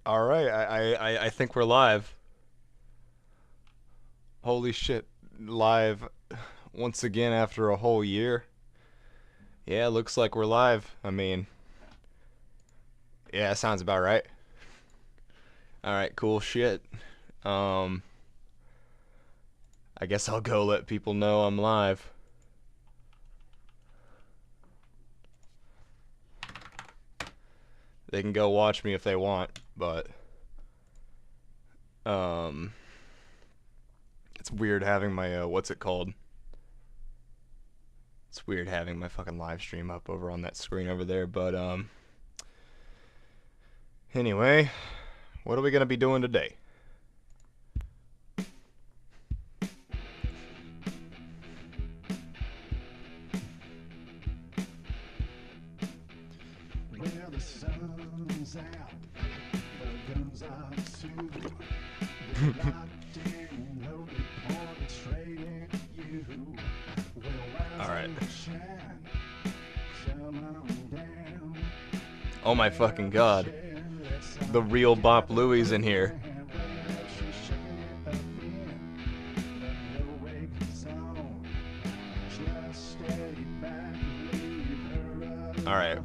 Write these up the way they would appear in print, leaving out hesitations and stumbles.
All right, I think we're live. Holy shit, live once again after a whole year. Yeah, looks like we're live. I mean, yeah, sounds about right. All right, cool shit. Um, I guess I'll go let people know I'm live. They can go watch me if they want, but um, it's weird having my what's it called? It's weird having my fucking live stream up over on that screen over there, but anyway, what are we gonna be doing today? Well, the sun's out, the guns are too. They're locked in, loaded, pointed straight at you. Well, rise All right. and shine, come on down. Oh my fucking god. The real Bop Louie's in here. Alright.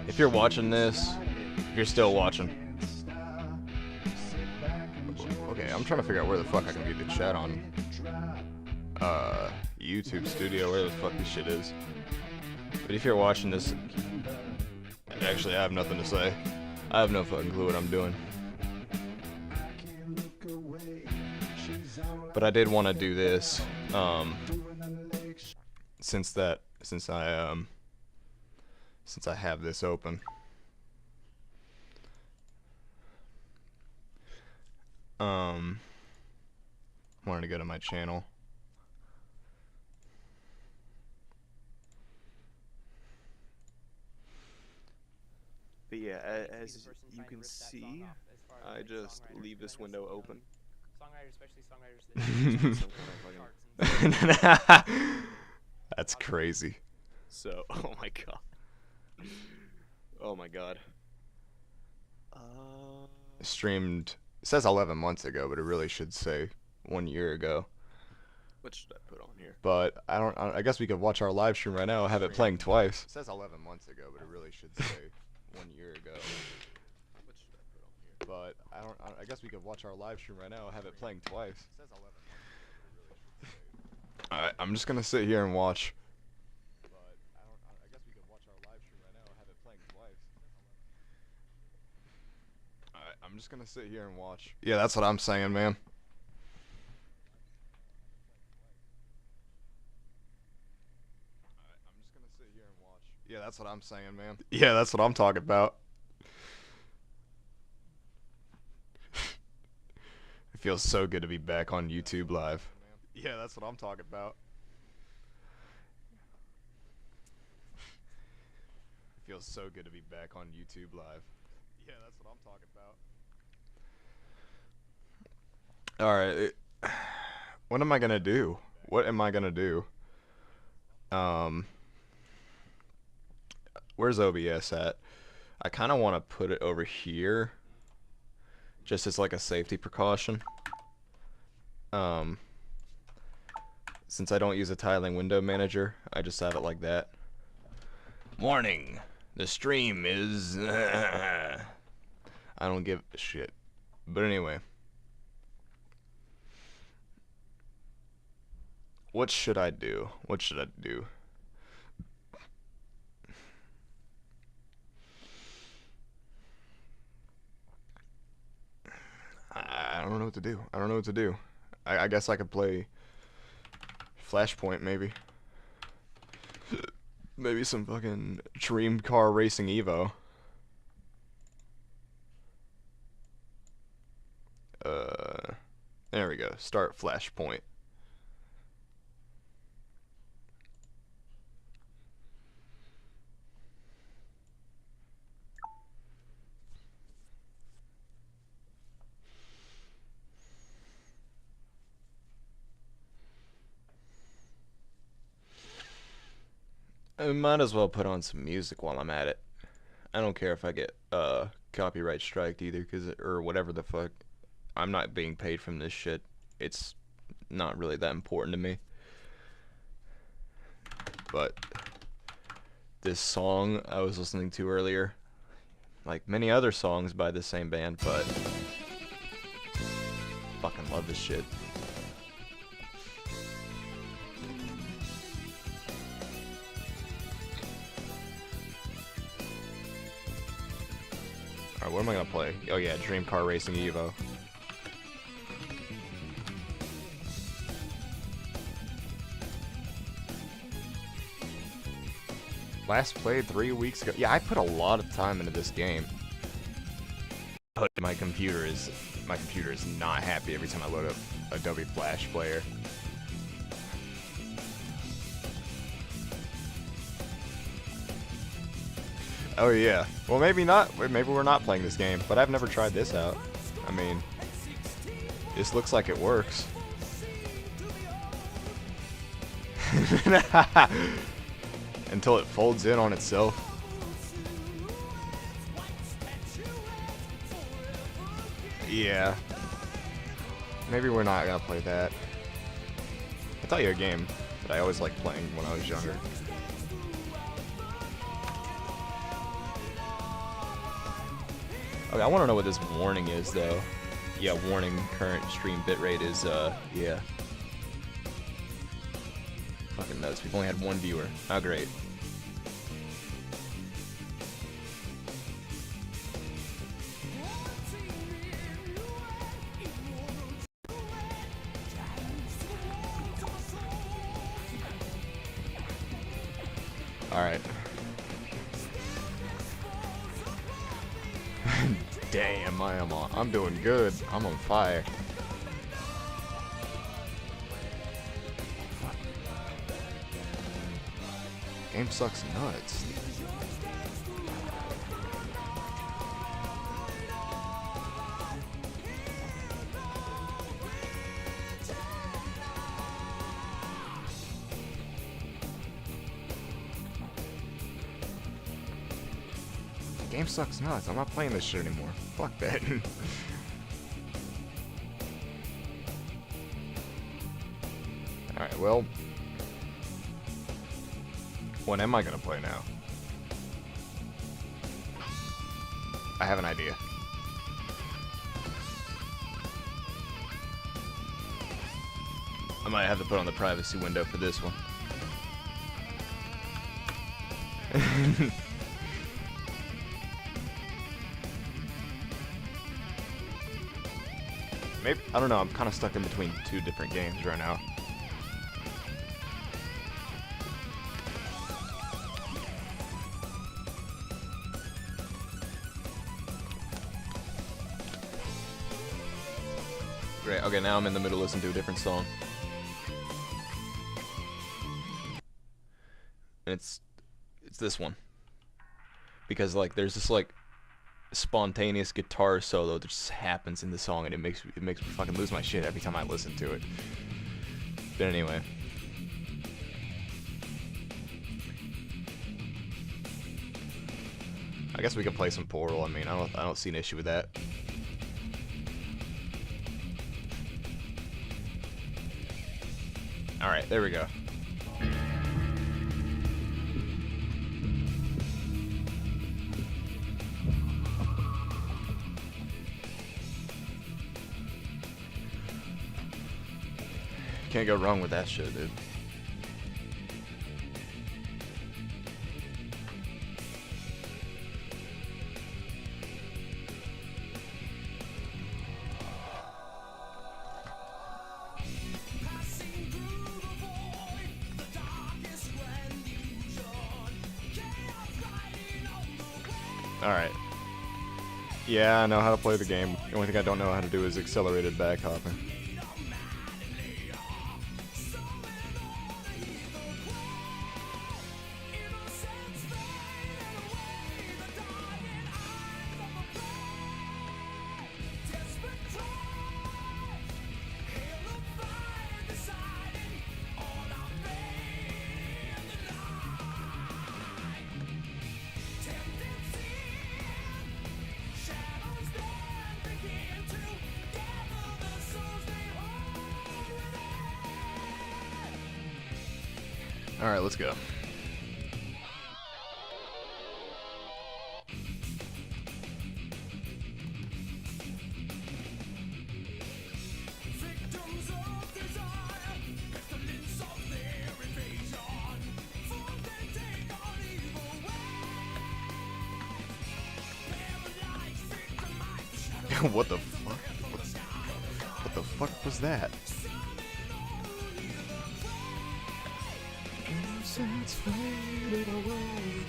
If you're watching this, you're still watching. Okay, I'm trying to figure out where the fuck I can view the chat on YouTube Studio, where the fuck this shit is. But if you're watching this, actually I have nothing to say. I have no fucking clue what I'm doing. But I did want to do this, since I have this open. Wanted to go to my channel. But yeah, as you can see, I just leave this window open. That's crazy. So, oh my god. Oh my god. Streamed, it says 11 months ago, but it really should say 1 year ago. What should I put on here? But I guess we could watch our live stream right now, have it playing twice. It says 11 months ago, but it really should say 1 year ago. What should I put on here? But I guess we could watch our live stream right now, have it playing twice. It says 11 months ago, but it really should say. Alright, I'm just gonna sit here and watch. But I guess we could watch our live stream right now, have it playing twice. Alright, I'm just gonna sit here and watch. Yeah, that's what I'm saying, man. Yeah, that's what I'm saying, man. Yeah, that's what I'm talking about. It feels so good to be back on YouTube Live. Yeah, that's what I'm talking about. It feels so good to be back on YouTube Live. Yeah, that's what I'm talking about. Alright, what am I gonna do? What am I gonna do? Where's OBS at? I kind of want to put it over here, just as like a safety precaution. Since I don't use a tiling window manager, I just have it like that. Warning, the stream is... I don't give a shit. But anyway. What should I do? What should I do? I don't know what to do. I don't know what to do. I guess I could play Flashpoint, maybe. Maybe some fucking Dream Car Racing Evo. There we go. Start Flashpoint. I might as well put on some music while I'm at it. I don't care if I get copyright striked either, cause or whatever the fuck. I'm not being paid from this shit. It's not really that important to me. But this song I was listening to earlier, like many other songs by the same band, but fucking love this shit. Alright, what am I gonna play? Oh yeah, Dream Car Racing Evo. Last played 3 weeks ago. Yeah, I put a lot of time into this game. But my computer is not happy every time I load up Adobe Flash Player. Oh yeah. Well, maybe not. Maybe we're not playing this game, but I've never tried this out. I mean, this looks like it works. Until it folds in on itself. Yeah. Maybe we're not gonna play that. I'll tell you a game that I always liked playing when I was younger. Okay, I want to know what this warning is, though. Yeah, warning, current stream bitrate is, yeah. Fucking nuts. We've only had one viewer. Oh, great. Alright. Damn, I'm doing good. I'm on fire. Fuck. Game sucks nuts. Game sucks nuts. I'm not playing this shit anymore. Fuck that. Alright, well. What am I gonna play now? I have an idea. I might have to put on the privacy window for this one. Maybe, I don't know, I'm kind of stuck in between two different games right now. Great, okay, now I'm in the middle listening to a different song. And it's this one. Because, like, there's this, like, spontaneous guitar solo that just happens in the song, and it makes me fucking lose my shit every time I listen to it. But anyway, I guess we can play some Portal. I mean, I don't see an issue with that. All right, there we go. Can't go wrong with that shit, dude. Alright. Yeah, I know how to play the game. The only thing I don't know how to do is accelerated back hopping. Alright, let's go. Victims of desire, pestilence of their invasion, fools that take on evil ways. Paralyzed, victimized, the shadows What the fuck? What the fuck was that? Innocence faded away.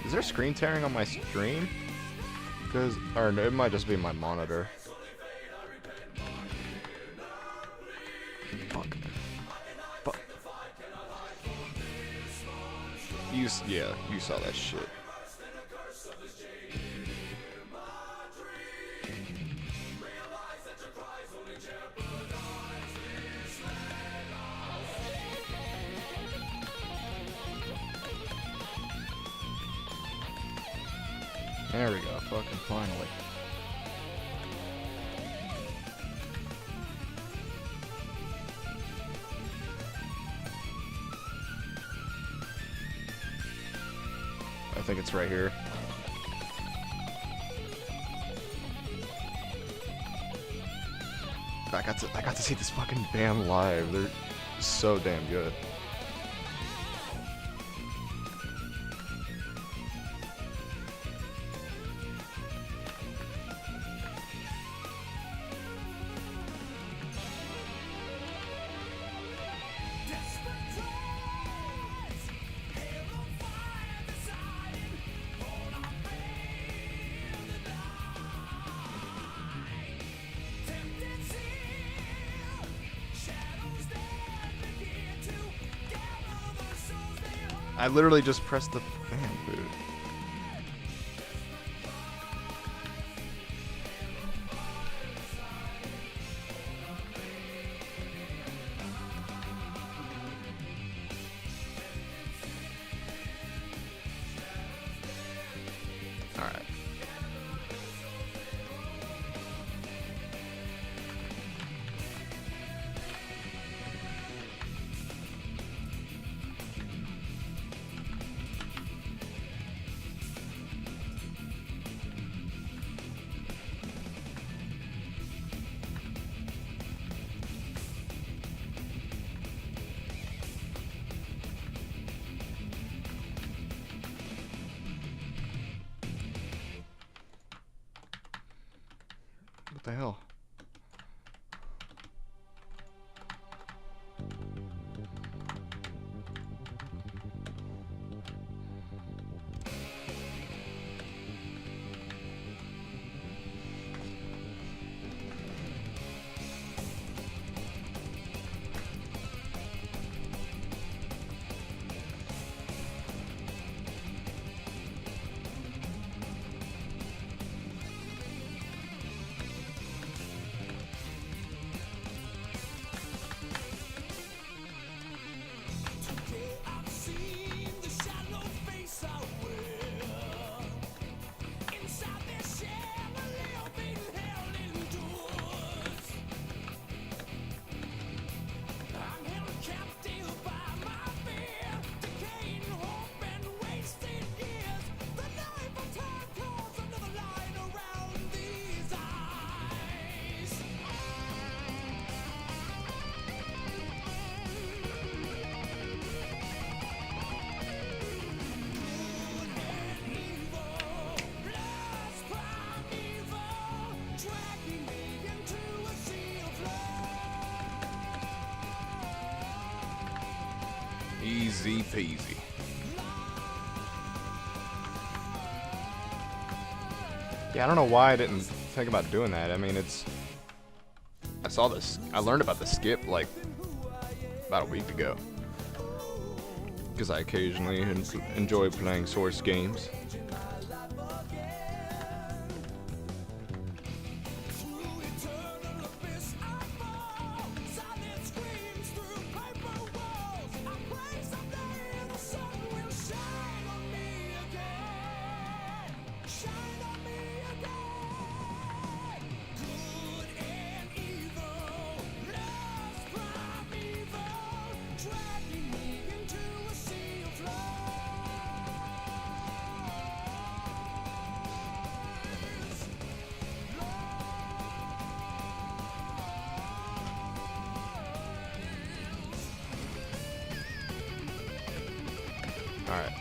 Is there screen tearing on my stream? Because, or no, it might just be my monitor. Fuck. Fuck. Yeah, you saw that shit. There we go, fucking finally. I think it's right here. I got to see this fucking band live. They're so damn good. I literally just pressed the fan boot. All right. What the hell? Easy peasy. Yeah, I don't know why I didn't think about doing that. I mean, I saw this. I learned about the skip like about a week ago. Because I occasionally enjoy playing Source games. Alright.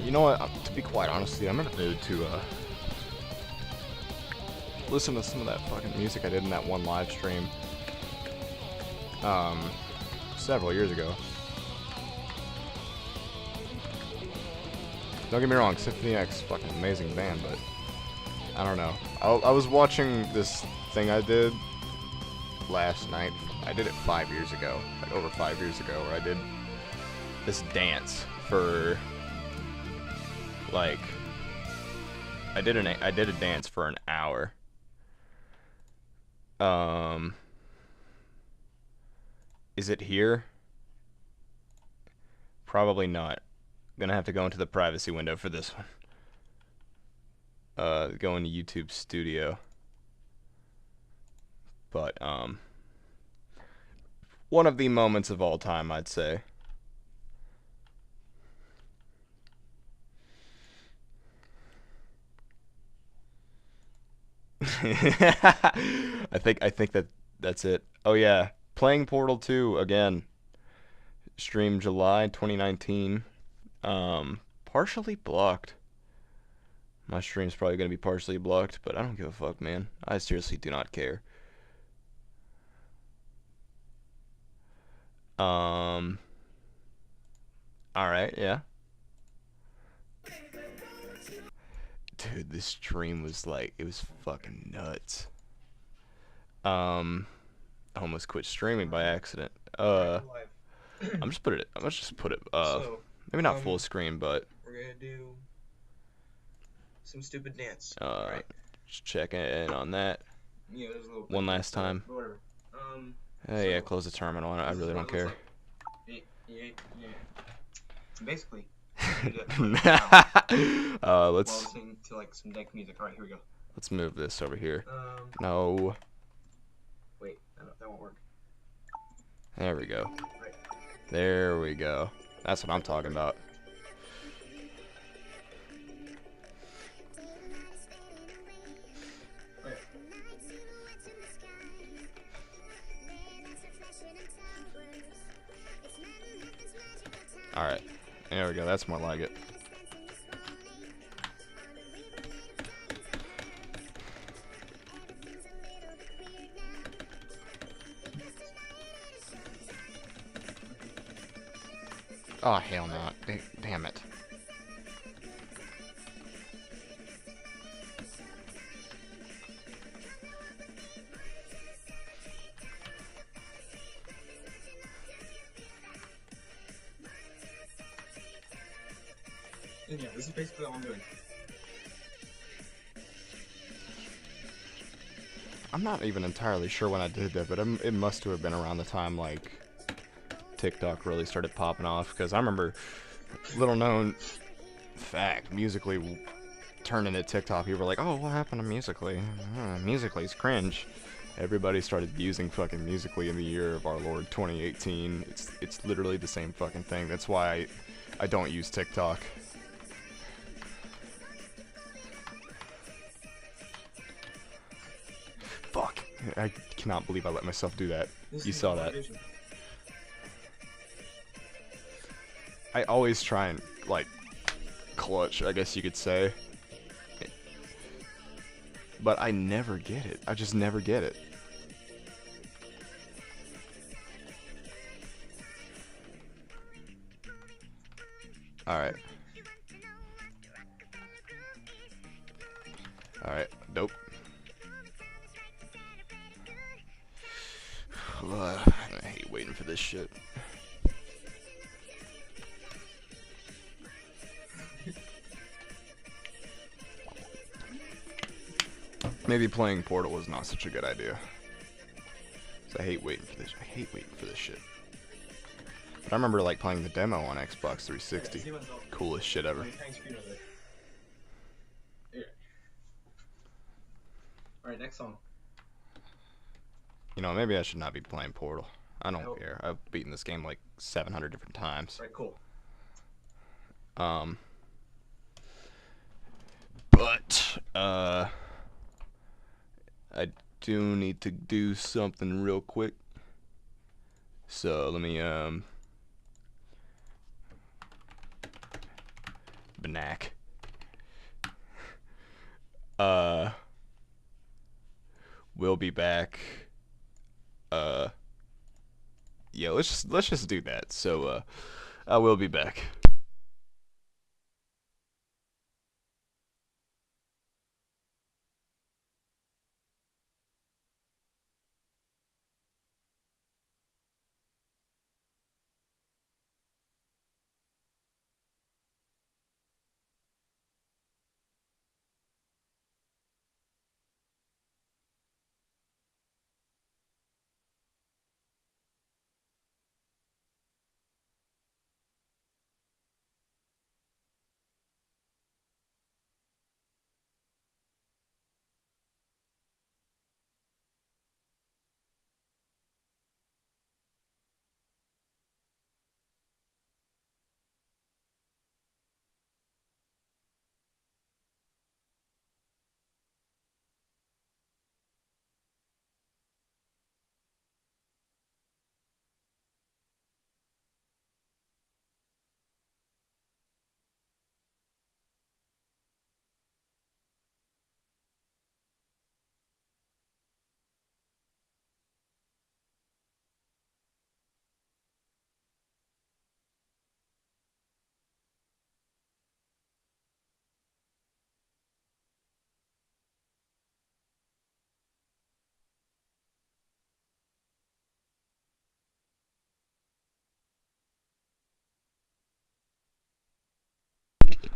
You know what? To be quite honest, I'm in a mood to listen to some of that fucking music I did in that one live stream several years ago. Don't get me wrong, Symphony X, fucking amazing band, but I don't know. I was watching this thing I did last night. I did it 5 years ago, like over 5 years ago, where I did this dance for like I did a dance for an hour. Is it here? Probably not. Gonna have to go into the privacy window for this one. Go into YouTube Studio. But one of the moments of all time, I'd say. I think that's it. Oh yeah, playing Portal 2 again. Stream July 2019. Partially blocked. My stream's probably gonna be partially blocked, but I don't give a fuck, man. I seriously do not care. Alright, yeah. Dude, this stream was like, it was fucking nuts. I almost quit streaming by accident. I'm just put it So, maybe not full screen, but we're gonna do some stupid dance. right. Just checking in on that Yeah, there's a little one last time. but whatever. Yeah, close the terminal. I really don't care. Yeah. Basically, while Let's listening to like some dank music. All right, here we go. let's move this over here. No, Wait, that won't work. there we go. Right. There we go. That's what I'm talking about. Okay. All right, there we go. That's more like it. Oh, hell no. Damn it. And yeah, this is basically all I'm doing. I'm not even entirely sure when I did that, but it must have been around the time, like, TikTok really started popping off, because I remember, little known fact, Musically turned into TikTok. People were like, oh, what happened to Musically? Musically's cringe. Everybody started using fucking Musically in the year of our Lord 2018. It's literally the same fucking thing. That's why I don't use TikTok. Fuck. I cannot believe I let myself do that. You saw that. I always try and, like, clutch, I guess you could say. But I never get it. I just never get it. Alright. Alright, dope. I hate waiting for this shit. maybe playing Portal was not such a good idea. So I hate waiting for this. I hate waiting for this shit. But I remember like playing the demo on Xbox 360. Coolest shit ever. Alright, next song. You know, maybe I should not be playing Portal. I don't care. I've beaten this game like 700 different times. Alright, cool. But I do need to do something real quick. So let me Banac. We'll be back. Yeah, let's just do that. So I will be back.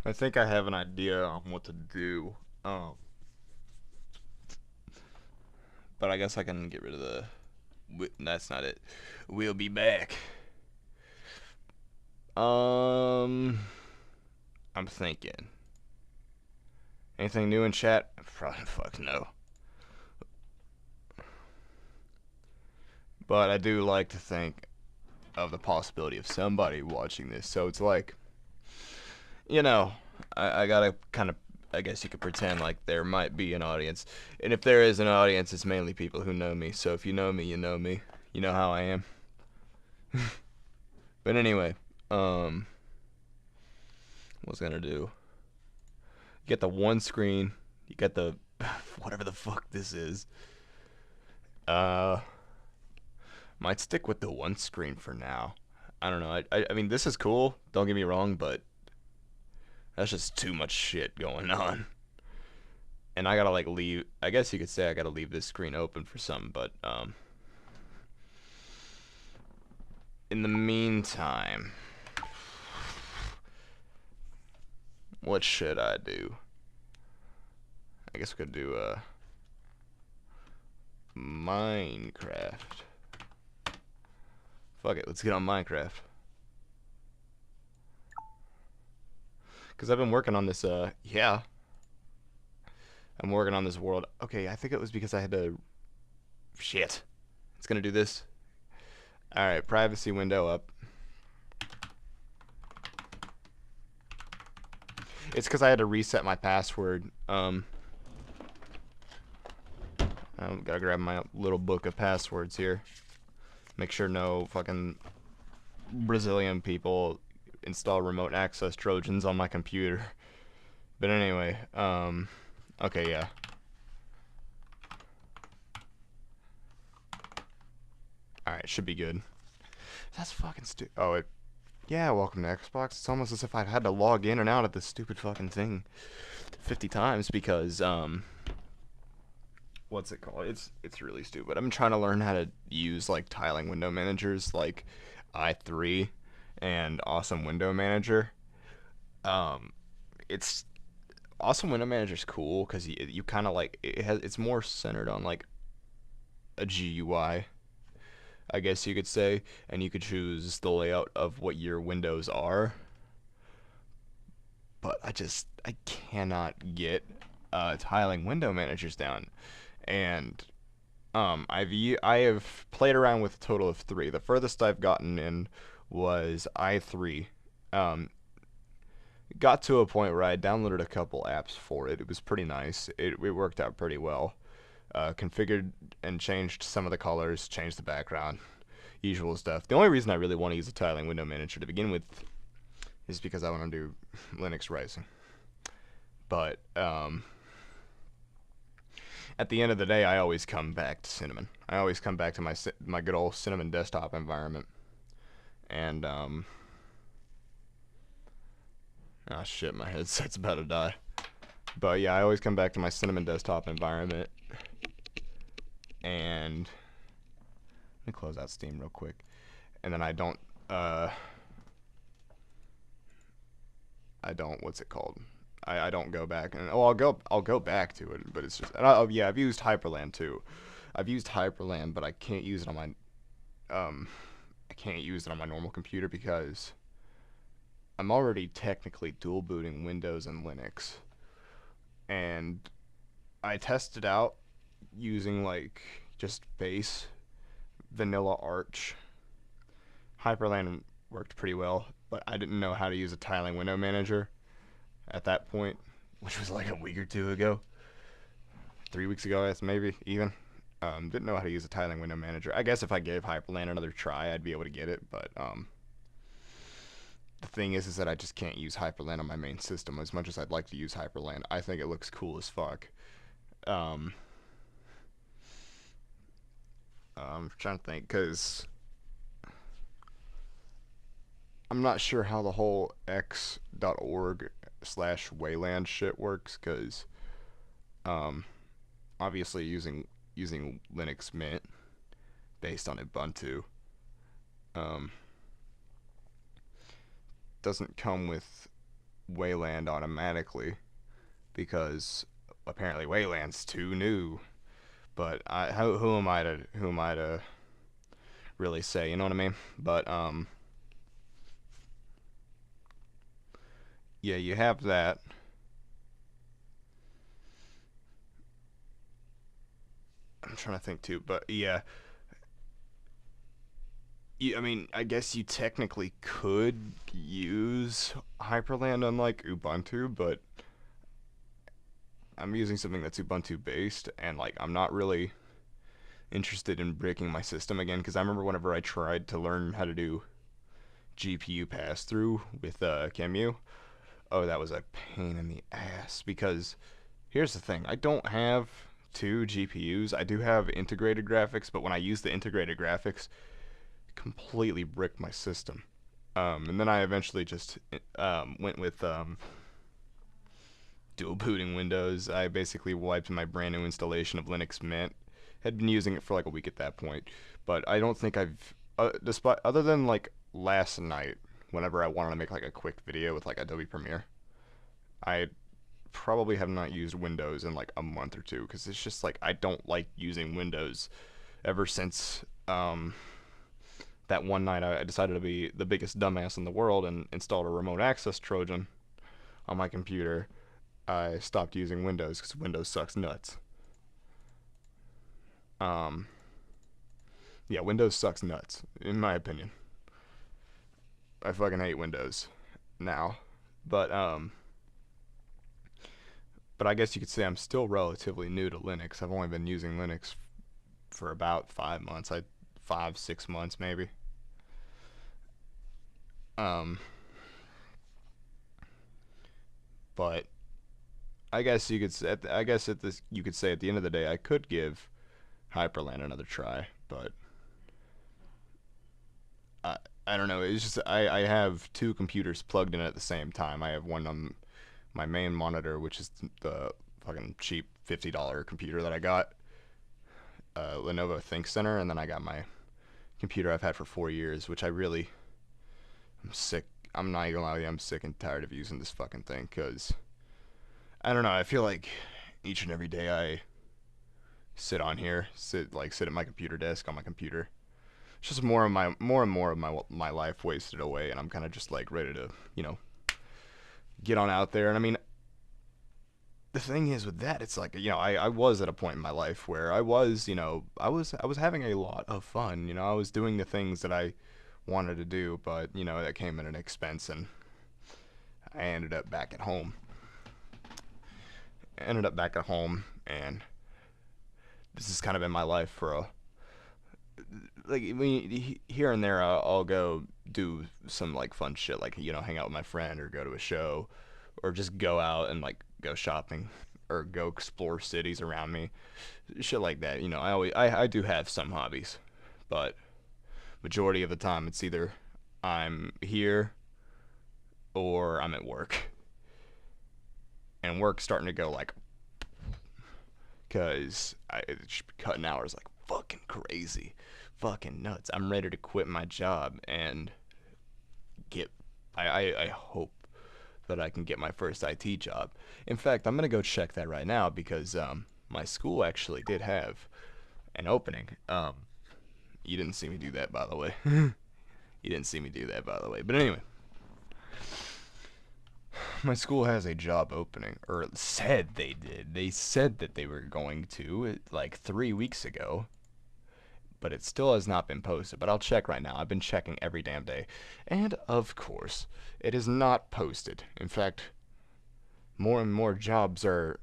I think I have an idea on what to do. But I guess I can get rid of the. That's not it. We'll be back. I'm thinking. Anything new in chat? Probably fuck no. But I do like to think of the possibility of somebody watching this. So it's like, you know, I gotta kind of, I guess you could pretend like there might be an audience. And if there is an audience, it's mainly people who know me. So if you know me, you know me. You know how I am. But anyway, what's gonna do? You get the one screen. You get the whatever the fuck this is. Might stick with the one screen for now. I don't know. I mean, this is cool. Don't get me wrong, but that's just too much shit going on. And I gotta like leave. I guess you could say I gotta leave this screen open for something, but in the meantime, what should I do? I guess we could do Minecraft. Fuck it, let's get on Minecraft. Cause I've been working on this. Yeah, I'm working on this world. Okay, I think it was because I had to. Shit, it's gonna do this. All right, privacy window up. It's because I had to reset my password. I gotta grab my little book of passwords here. Make sure no fucking Brazilian people install remote access Trojans on my computer. But anyway, okay, yeah. Alright, should be good. That's fucking stupid. Oh, yeah, welcome to Xbox. It's almost as if I've had to log in and out of this stupid fucking thing 50 times because, what's it called? It's really stupid. I'm trying to learn how to use like tiling window managers like i3 and Awesome Window Manager. It's Awesome Window Manager is cool because you kind of like it's more centered on like a GUI, I guess you could say, and you could choose the layout of what your windows are. But I cannot get tiling window managers down, and I have played around with a total of three. The furthest I've gotten in was i3. Um, got to a point where I downloaded a couple apps for it. It was pretty nice. It worked out pretty well. Configured and changed some of the colors, changed the background, usual stuff. The only reason I really want to use a tiling window manager to begin with is because I want to do Linux Rising. But at the end of the day, I always come back to Cinnamon. I always come back to my good old Cinnamon desktop environment. And oh shit, my headset's about to die. But yeah, I always come back to my Cinnamon desktop environment. And let me close out Steam real quick. And then I don't what's it called? I don't go back and I'll go back to it, but it's just yeah, I've used Hyperland too. I've used Hyperland, but I can't use it on my I can't use it on my normal computer because I'm already technically dual booting Windows and Linux. And I tested out using like just base vanilla Arch. Hyperland worked pretty well, but I didn't know how to use a tiling window manager at that point, which was like a week or two ago. 3 weeks ago, I guess, maybe even. Didn't know how to use a tiling window manager. I guess if I gave Hyperland another try, I'd be able to get it, but the thing is that I just can't use Hyperland on my main system as much as I'd like to use Hyperland. I think it looks cool as fuck. I'm trying to think, because I'm not sure how the whole x.org/Wayland shit works, because obviously using Linux Mint based on Ubuntu doesn't come with Wayland automatically because apparently Wayland's too new. But who am I to really say, you know what I mean? But yeah, you have that. I'm trying to think too, but yeah. I mean, I guess you technically could use Hyperland on like Ubuntu, but I'm using something that's Ubuntu based, and like I'm not really interested in breaking my system again, because I remember whenever I tried to learn how to do GPU pass through with Kemu, oh, that was a pain in the ass. Because here's the thing, I don't have two GPUs. I do have integrated graphics, but when I use the integrated graphics, it completely bricked my system. And then I eventually just went with dual booting Windows. I basically wiped my brand new installation of Linux Mint. Had been using it for like a week at that point, but I don't think I've, despite other than like last night, whenever I wanted to make like a quick video with like Adobe Premiere, I probably have not used Windows in like a month or two, because it's just like I don't like using Windows. Ever since that one night I decided to be the biggest dumbass in the world and installed a remote access Trojan on my computer, I stopped using Windows because Windows sucks nuts. Um, yeah, Windows sucks nuts, in my opinion. I fucking hate Windows now. But but I guess you could say I'm still relatively new to Linux. I've only been using Linux for about 5 months. 5, 6 months maybe. Um, but I guess you could say, I guess at this you could say at the end of the day I could give Hyperland another try, but I I don't know. It's just I have two computers plugged in at the same time. I have one on my main monitor, which is the fucking cheap $50 computer that I got, Lenovo ThinkCenter, and then I got my computer I've had for 4 years, which I'm sick. I'm not even gonna lie with you, I'm sick and tired of using this fucking thing, because I don't know. I feel like each and every day I sit on here, sit at my computer desk on my computer. It's just more and more of my life wasted away, and I'm kind of just like ready to get on out there. And I mean, the thing is with that, it's like I was at a point in my life where I was having a lot of fun. I was doing the things that I wanted to do, but that came at an expense, and I ended up back at home. And this has kind of been my life for a like here and there. I'll go do some like fun shit, like hang out with my friend or go to a show, or just go out and like go shopping or go explore cities around me, shit like that. I do have some hobbies, but majority of the time it's either I'm here or I'm at work, and work's starting to go like, cause it's cutting hours like fucking crazy, fucking nuts. I'm ready to quit my job and get. I hope that I can get my first IT job. In fact, I'm gonna go check that right now because my school actually did have an opening. You didn't see me do that, by the way. You didn't see me do that, by the way. But anyway, my school has a job opening, or said they did. They said that they were going to like 3 weeks ago, but it still has not been posted. But I'll check right now. I've been checking every damn day, and of course, it is not posted. In fact, more and more jobs are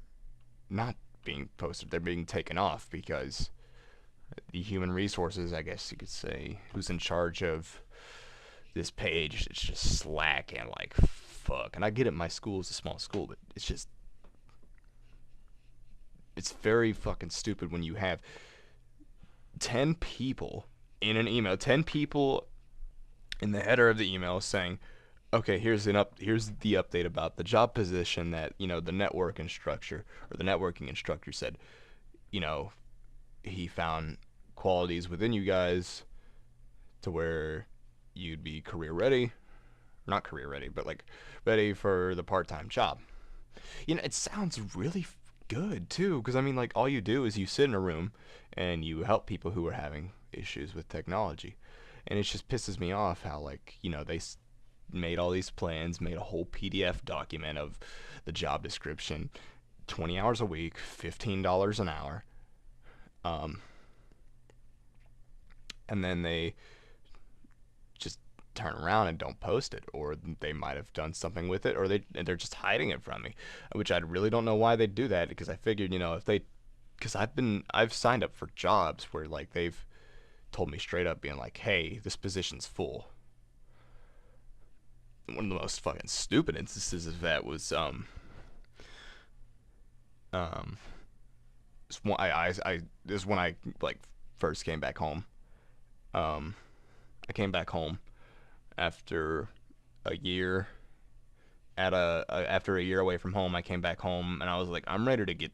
not being posted. They're being taken off because the human resources, I guess you could say, who's in charge of this page, it's just slacking like fuck. And I get it, my school is a small school, but it's very fucking stupid when you have 10 people in an email, 10 people in the header of the email saying, okay, here's the update about the job position that the networking instructor said. you know he found qualities within you guys to where you'd be career ready, not career ready, but like ready for the part-time job. It sounds really good too, because I mean, like, all you do is you sit in a room and you help people who are having issues with technology. And it just pisses me off how, like, they made all these plans, made a whole PDF document of the job description, 20 hours a week, $15 an hour, um, and then they just turn around and don't post it, or they might have done something with it, or they're just hiding it from me, which I really don't know why they do that, because I figured, if they, because I've signed up for jobs where, like, they've told me straight up, being like, hey, this position's full. One of the most fucking stupid instances of that was um this is when I, like, first came back home. um I came back home after a year after a year away from home. I came back home and I was like, I'm ready to get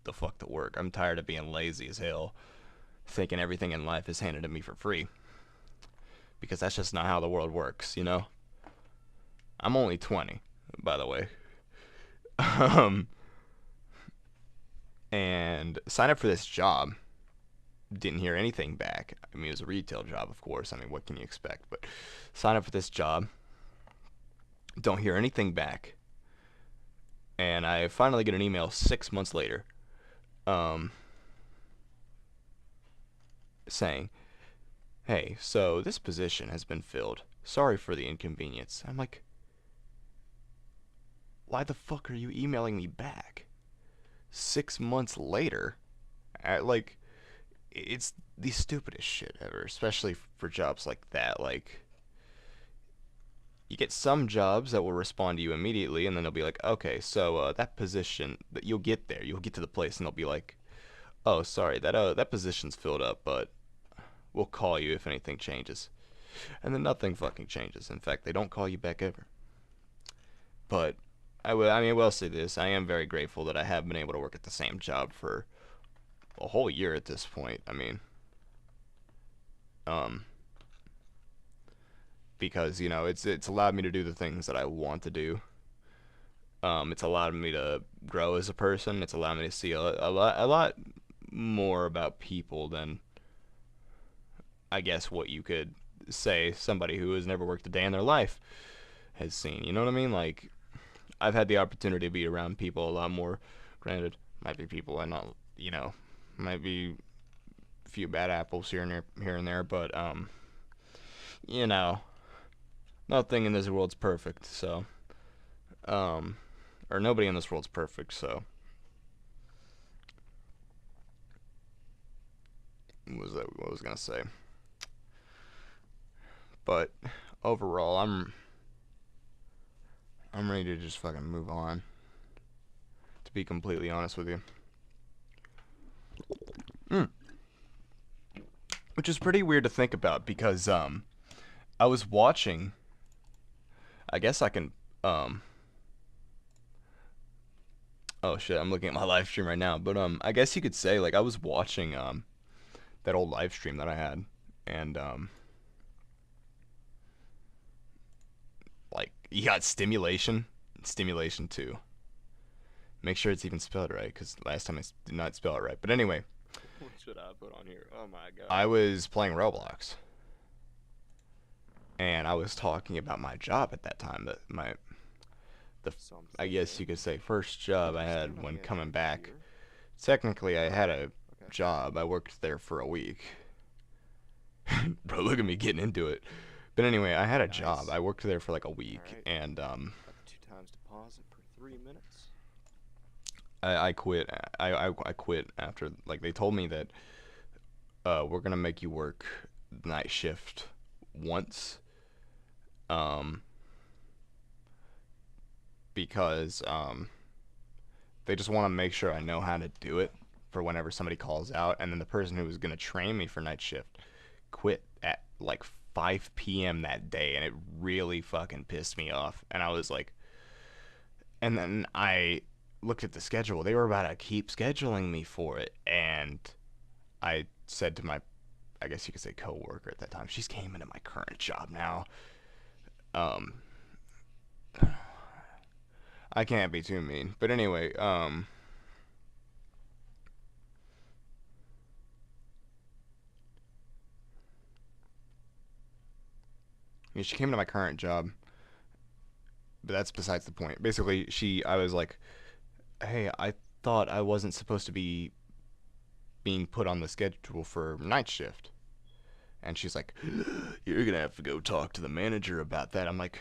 the fuck to work. I'm tired of being lazy as hell, thinking everything in life is handed to me for free, because that's just not how the world works. I'm only 20, by the way. um and signed up for this job. Didn't hear anything back. I mean, it was a retail job, of course. I mean, what can you expect? But sign up for this job, don't hear anything back, and I finally get an email 6 months later, um, saying, "Hey, so this position has been filled. Sorry for the inconvenience." I'm like, why the fuck are you emailing me back 6 months later? Like, it's the stupidest shit ever, especially for jobs like that. Like, you get some jobs that will respond to you immediately, and then they'll be like, okay, so that position, that you'll get there, you'll get to the place, and they'll be like, oh, sorry, that position's filled up, but we'll call you if anything changes. And then nothing fucking changes. In fact, they don't call you back ever. But I will say this: I am very grateful that I have been able to work at the same job for a whole year at this point. I mean, um, because it's allowed me to do the things that I want to do. It's allowed me to grow as a person. It's allowed me to see a lot more about people than I guess what you could say somebody who has never worked a day in their life has seen. You know what I mean? Like, I've had the opportunity to be around people a lot more. Granted, might be people I not, might be a few bad apples here and there, but you know, nothing in this world's perfect. So, um, or nobody in this world's perfect. So, what was I gonna say? But overall, I'm ready to just fucking move on. To be completely honest with you. Mm. Which is pretty weird to think about because I was watching. I guess I can oh shit, I'm looking at my live stream right now. But I guess you could say like I was watching that old live stream that I had, and like you got stimulation too. Make sure it's even spelled right, because last time I did not spell it right. But anyway, What should I put on here? Oh my god. I was playing Roblox, and I was talking about my job at that time. That the So I'm I guess you thinking, could say first job I stick had my when hand coming right back. here. Technically, I had a Okay. job. I worked there for a week. Bro, look at me getting into it. But anyway, I had a job. Nice. I worked there for like a week, Alright. and Got the 2 times to pause it for 3 minutes. I quit. I quit after like they told me that we're gonna make you work night shift once, um, because they just want to make sure I know how to do it for whenever somebody calls out, and then the person who was gonna train me for night shift quit at like 5 p.m. that day, and it really fucking pissed me off. And I was like, and then I looked at the schedule. They were about to keep scheduling me for it, and I said to my, I guess you could say coworker at that time. She's came into my current job now. Um, I can't be too mean, but anyway, yeah, she came into my current job, but that's besides the point. Basically, I was like, hey, I thought I wasn't supposed to be being put on the schedule for night shift. And she's like, you're gonna have to go talk to the manager about that. I'm like,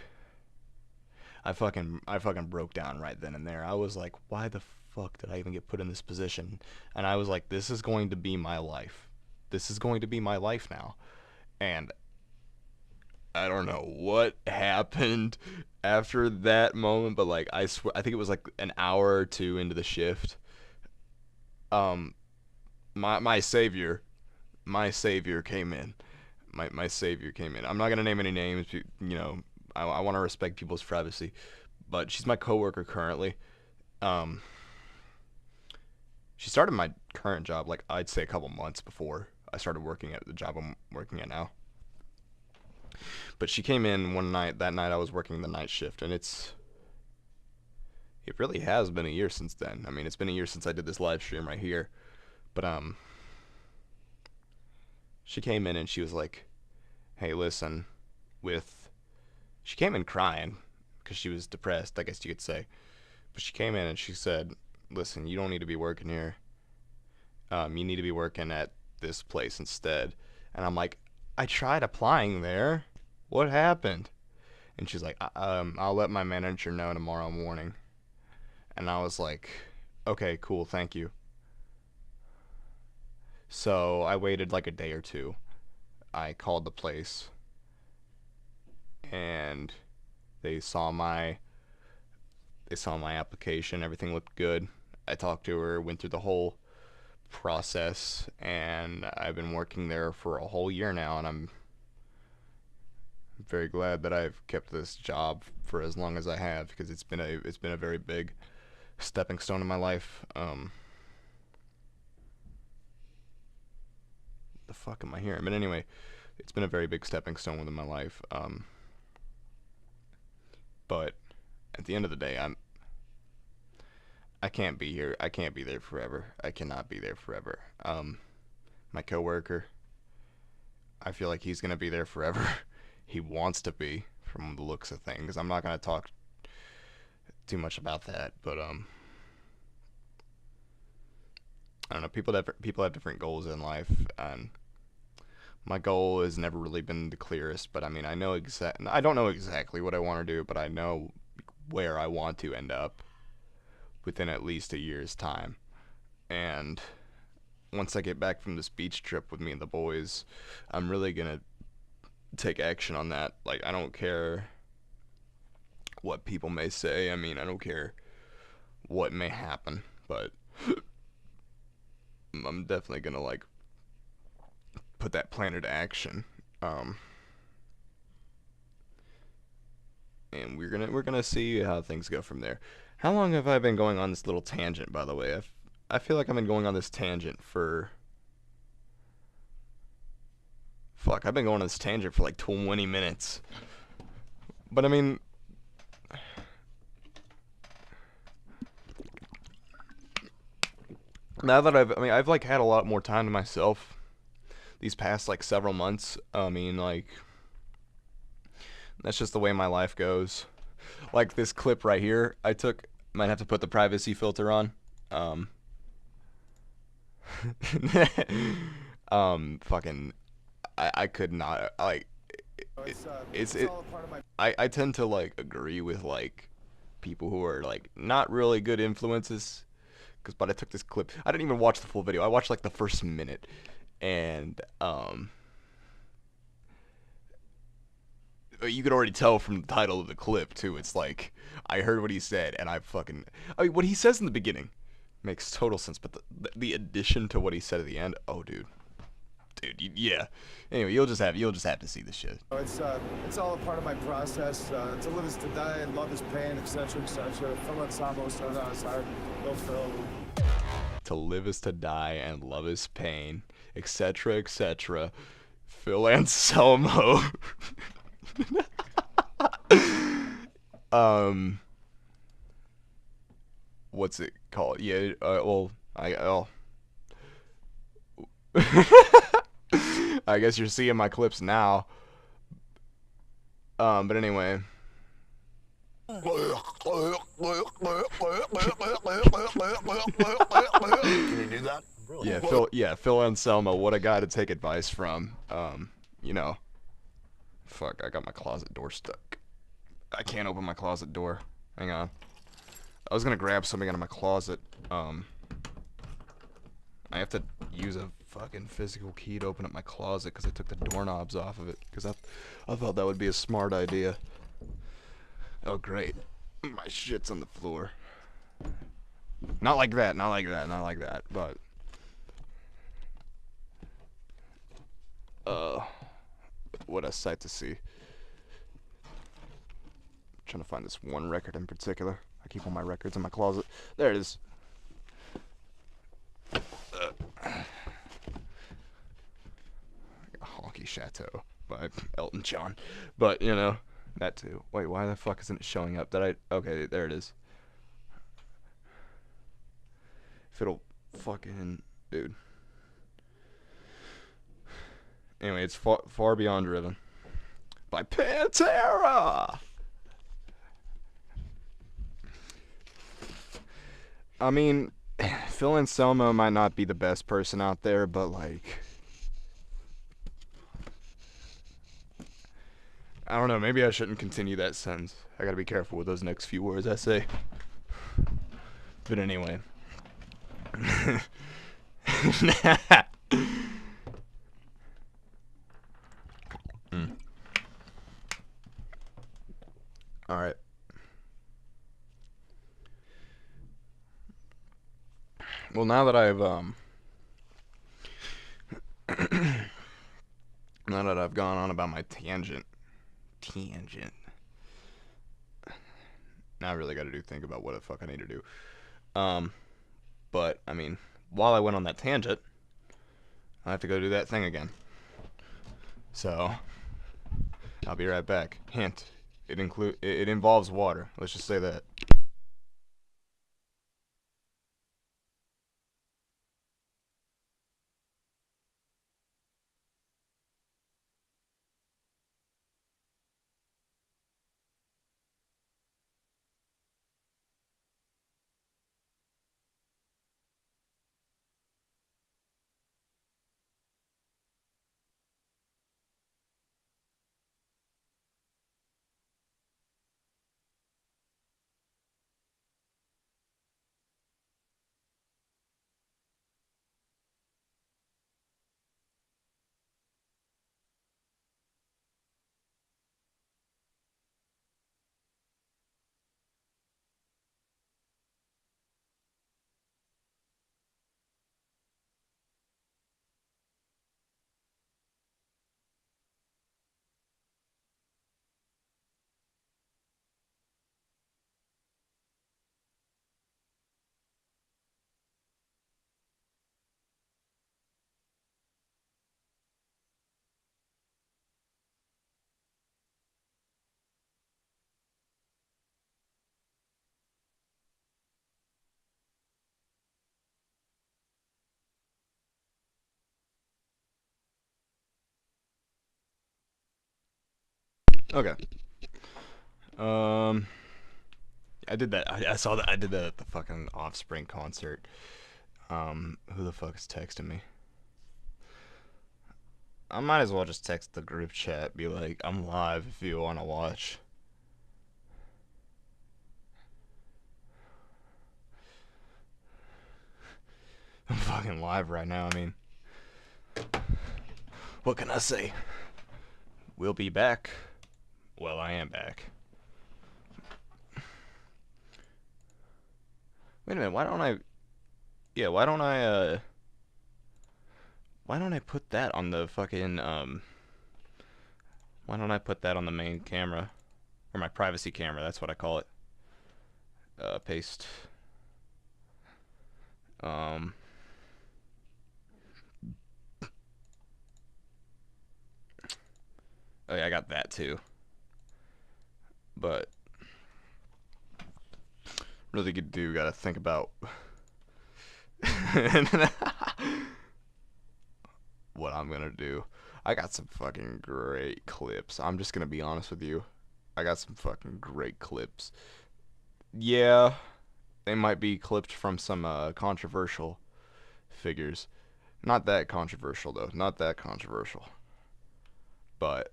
I fucking broke down right then and there. I was like, why the fuck did I even get put in this position? And I was like, this is going to be my life. This is going to be my life now. And I don't know what happened after that moment, but like I swear, I think it was like an hour or two into the shift. Um, my savior, my savior came in. My savior came in. I'm not gonna name any names. I want to respect people's privacy, but she's my coworker currently. Um, she started my current job like I'd say a couple months before I started working at the job I'm working at now. But she came in one night. That night I was working the night shift, and it really has been a year since then. I mean, it's been a year since I did this live stream right here. But she came in and she was like, "Hey, listen, with." She came in crying because she was depressed, I guess you could say. But she came in and she said, "Listen, you don't need to be working here. You need to be working at this place instead." And I'm like, "I tried applying there. What happened?" And she's like, "I'll let my manager know tomorrow morning." And I was like, "Okay, cool, thank you." So I waited like a day or two. I called the place, and they saw my they saw my application. Everything looked good. I talked to her, went through the whole process, and I've been working there for a whole year now, and I'm very glad that I've kept this job for as long as I have, because it's been a very big stepping stone in my life. The fuck am I hearing? But anyway, it's been a very big stepping stone within my life. But at the end of the day, I can't be here. I can't be there forever. I cannot be there forever. My coworker, I feel like he's gonna be there forever. He wants to be, from the looks of things. I'm not gonna talk too much about that, but I don't know. People have different goals in life, and my goal has never really been the clearest. But I mean, I don't know exactly what I want to do, but I know where I want to end up within at least a year's time. And once I get back from this beach trip with me and the boys, I'm really gonna take action on that. Like, I don't care what people may say. I mean, I don't care what may happen, but I'm definitely gonna like put that plan into action. And we're gonna see how things go from there. How long have I been going on this little tangent, by the way? I feel like I've been going on this tangent for fuck. I've been going on this tangent for like 20 minutes. But I mean, now that I've like had a lot more time to myself these past like several months. I mean, like, that's just the way my life goes. Like this clip right here, I took. Might have to put the privacy filter on. Um, fucking, I could not like. It, it's it. I tend to like agree with like people who are like not really good influences. But I took this clip. I didn't even watch the full video. I watched like the first minute, and you could already tell from the title of the clip too. It's like I heard what he said, and I mean, what he says in the beginning makes total sense, but the addition to what he said at the end, oh, dude, yeah. Anyway, you'll just have to see the shit. It's all a part of my process. To live is to die, and love is pain, etc., etc. Phil Anselmo started out as hard. Phil. To live is to die, and love is pain, etc., etc. Phil Anselmo. What's it called? Yeah, well, I guess you're seeing my clips now. But anyway. Can you do that? Really? Phil Anselmo, what a guy to take advice from. You know, fuck, I got my closet door stuck. I can't open my closet door. Hang on. I was gonna grab something out of my closet. I have to use a fucking physical key to open up my closet because I took the doorknobs off of it because I thought that would be a smart idea. Oh great, my shit's on the floor. Not like that, not like that, not like that, but what a sight to see. Trying to find this one record in particular. I keep all my records in my closet. There it is. Honky Chateau by Elton John. But, you know, that too. Wait, why the fuck isn't it showing up? Okay, there it is. If it'll fucking... Dude. Anyway, it's Far Beyond Driven. By Pantera! I mean, Phil Anselmo might not be the best person out there, but like, I don't know, maybe I shouldn't continue that sentence. I gotta be careful with those next few words I say. But anyway. Alright. Well, now that I've now that I've gone on about my tangent, now I really gotta think about what the fuck I need to do. But I mean, while I went on that tangent, I have to go do that thing again. So I'll be right back. Hint: it involves water. Let's just say that. Okay. Um, I did that. I saw that. I did that at the fucking Offspring concert. Who the fuck is texting me? I might as well just text the group chat. Be like, I'm live if you want to watch. I'm fucking live right now. I mean, what can I say? We'll be back. Well, I am back. Wait a minute. Why don't I? Yeah. Why don't I? Why don't I put that on the fucking Why don't I put that on the main camera or my privacy camera? That's what I call it. Paste. Um. Oh yeah, I got that too. But really good do gotta think about what I'm gonna do. I got some fucking great clips. I'm just gonna be honest with you. I got some fucking great clips. Yeah, they might be clipped from some controversial figures. Not that controversial though. Not that controversial. But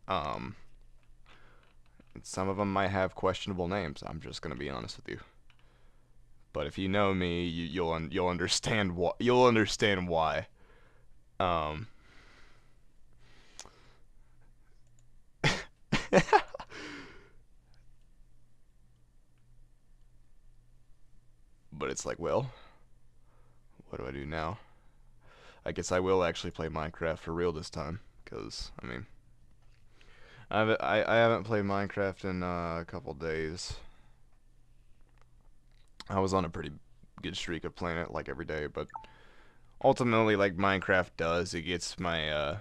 um, some of them might have questionable names. I'm just gonna be honest with you. But if you know me, you'll understand what you'll understand why. Um, but it's like, well, what do I do now? I guess I will actually play Minecraft for real this time, cause I mean, I haven't played Minecraft in a couple days. I was on a pretty good streak of playing it like every day, but ultimately, like Minecraft does, it gets my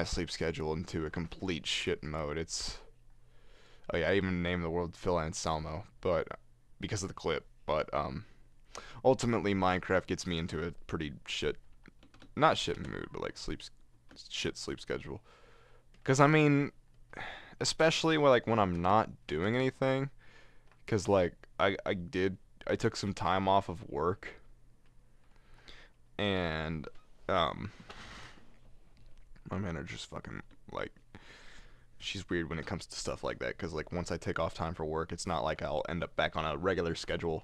sleep schedule into a complete shit mode. It's oh yeah, I even named the world Phil Anselmo, but because of the clip. But ultimately, Minecraft gets me into a pretty shit, not shit mood, but like shit sleep schedule. Cause I mean, especially when I'm not doing anything. Cause like I took some time off of work, and um my manager's fucking like she's weird when it comes to stuff like that. Cause like once I take off time for work, it's not like I'll end up back on a regular schedule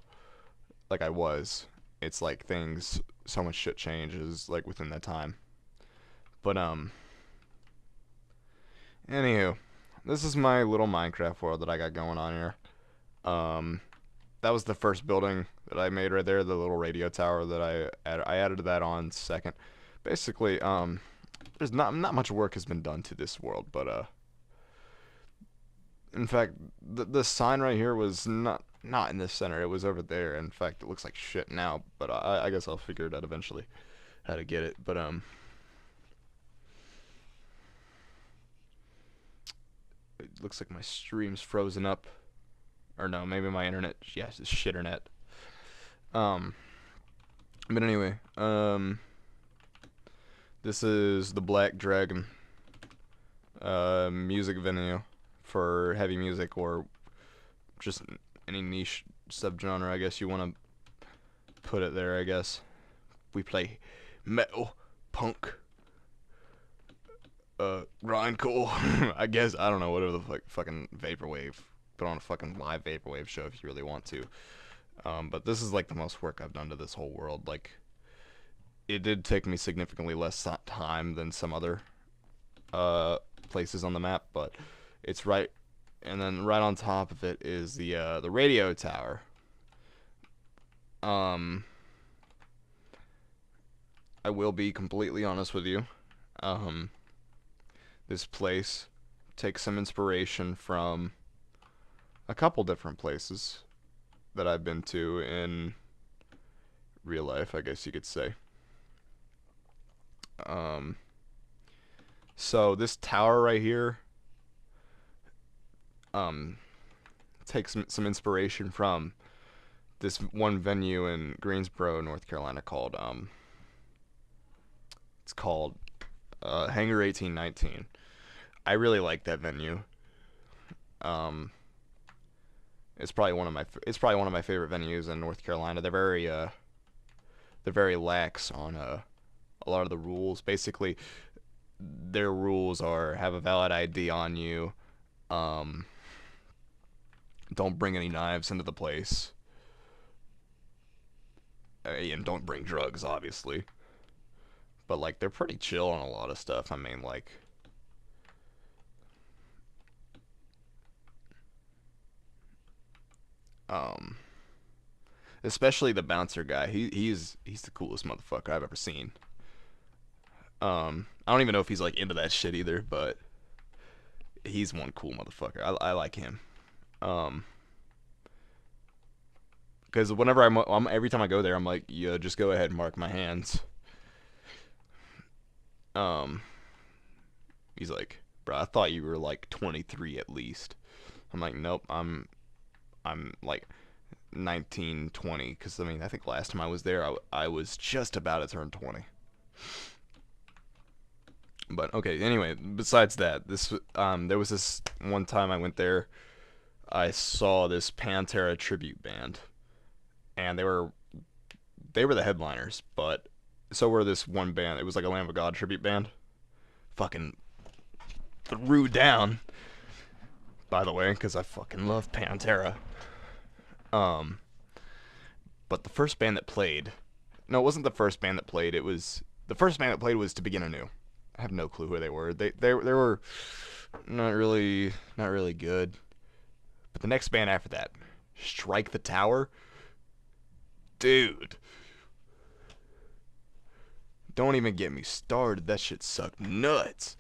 like I was. It's like things so much shit changes like within that time. But anywho, this is my little Minecraft world that I got going on here. Um, that was the first building that I made right there, the little radio tower that I added that on second. Basically, there's not much work has been done to this world, but in fact, the sign right here was not in the center. It was over there. In fact, it looks like shit now, but I guess I'll figure it out eventually how to get it. But it looks like my stream's frozen up, or no, maybe my internet. Yes, it's shitternet. Um, but anyway, this is the Black Dragon music venue for heavy music or just any niche subgenre, I guess you want to put it there. I guess we play metal, punk, grindcore. I guess I don't know, whatever the fucking vaporwave. Put on a fucking live vaporwave show if you really want to. But this is like the most work I've done to this whole world. Like, it did take me significantly less time than some other places on the map, but it's right. And then right on top of it is the radio tower. Um, I will be completely honest with you. Um, this place takes some inspiration from a couple different places that I've been to in real life, I guess you could say. Um, so this tower right here, um, takes some inspiration from this one venue in Greensboro, North Carolina called it's called Hangar 1819. I really like that venue. Um, it's probably one of my favorite venues in North Carolina. They're very lax on a lot of the rules. Basically, their rules are have a valid ID on you. Um, don't bring any knives into the place. And don't bring drugs, obviously. But like they're pretty chill on a lot of stuff. I mean, like um, especially the bouncer guy. He's the coolest motherfucker I've ever seen. I don't even know if he's like into that shit either, but he's one cool motherfucker. I like him. Um, because whenever every time I go there, I'm like, yeah, just go ahead and mark my hands. Um, he's like, bro, I thought you were like 23 at least. I'm like, nope, I'm like 19, 20. Because I mean, I think last time I was there, I was just about to turn 20. But okay, anyway, besides that, there was this one time I went there. I saw this Pantera tribute band, and they were the headliners, but so were this one band. It was like a Lamb of God tribute band. Fucking threw down, by the way, because I fucking love Pantera. Um, but the first band that played, no, it wasn't the first band that played. It was the first band that played was To Begin Anew. I have no clue who they were. They were not really good. But the next band after that, Strike the Tower, dude. Don't even get me started. That shit sucked nuts.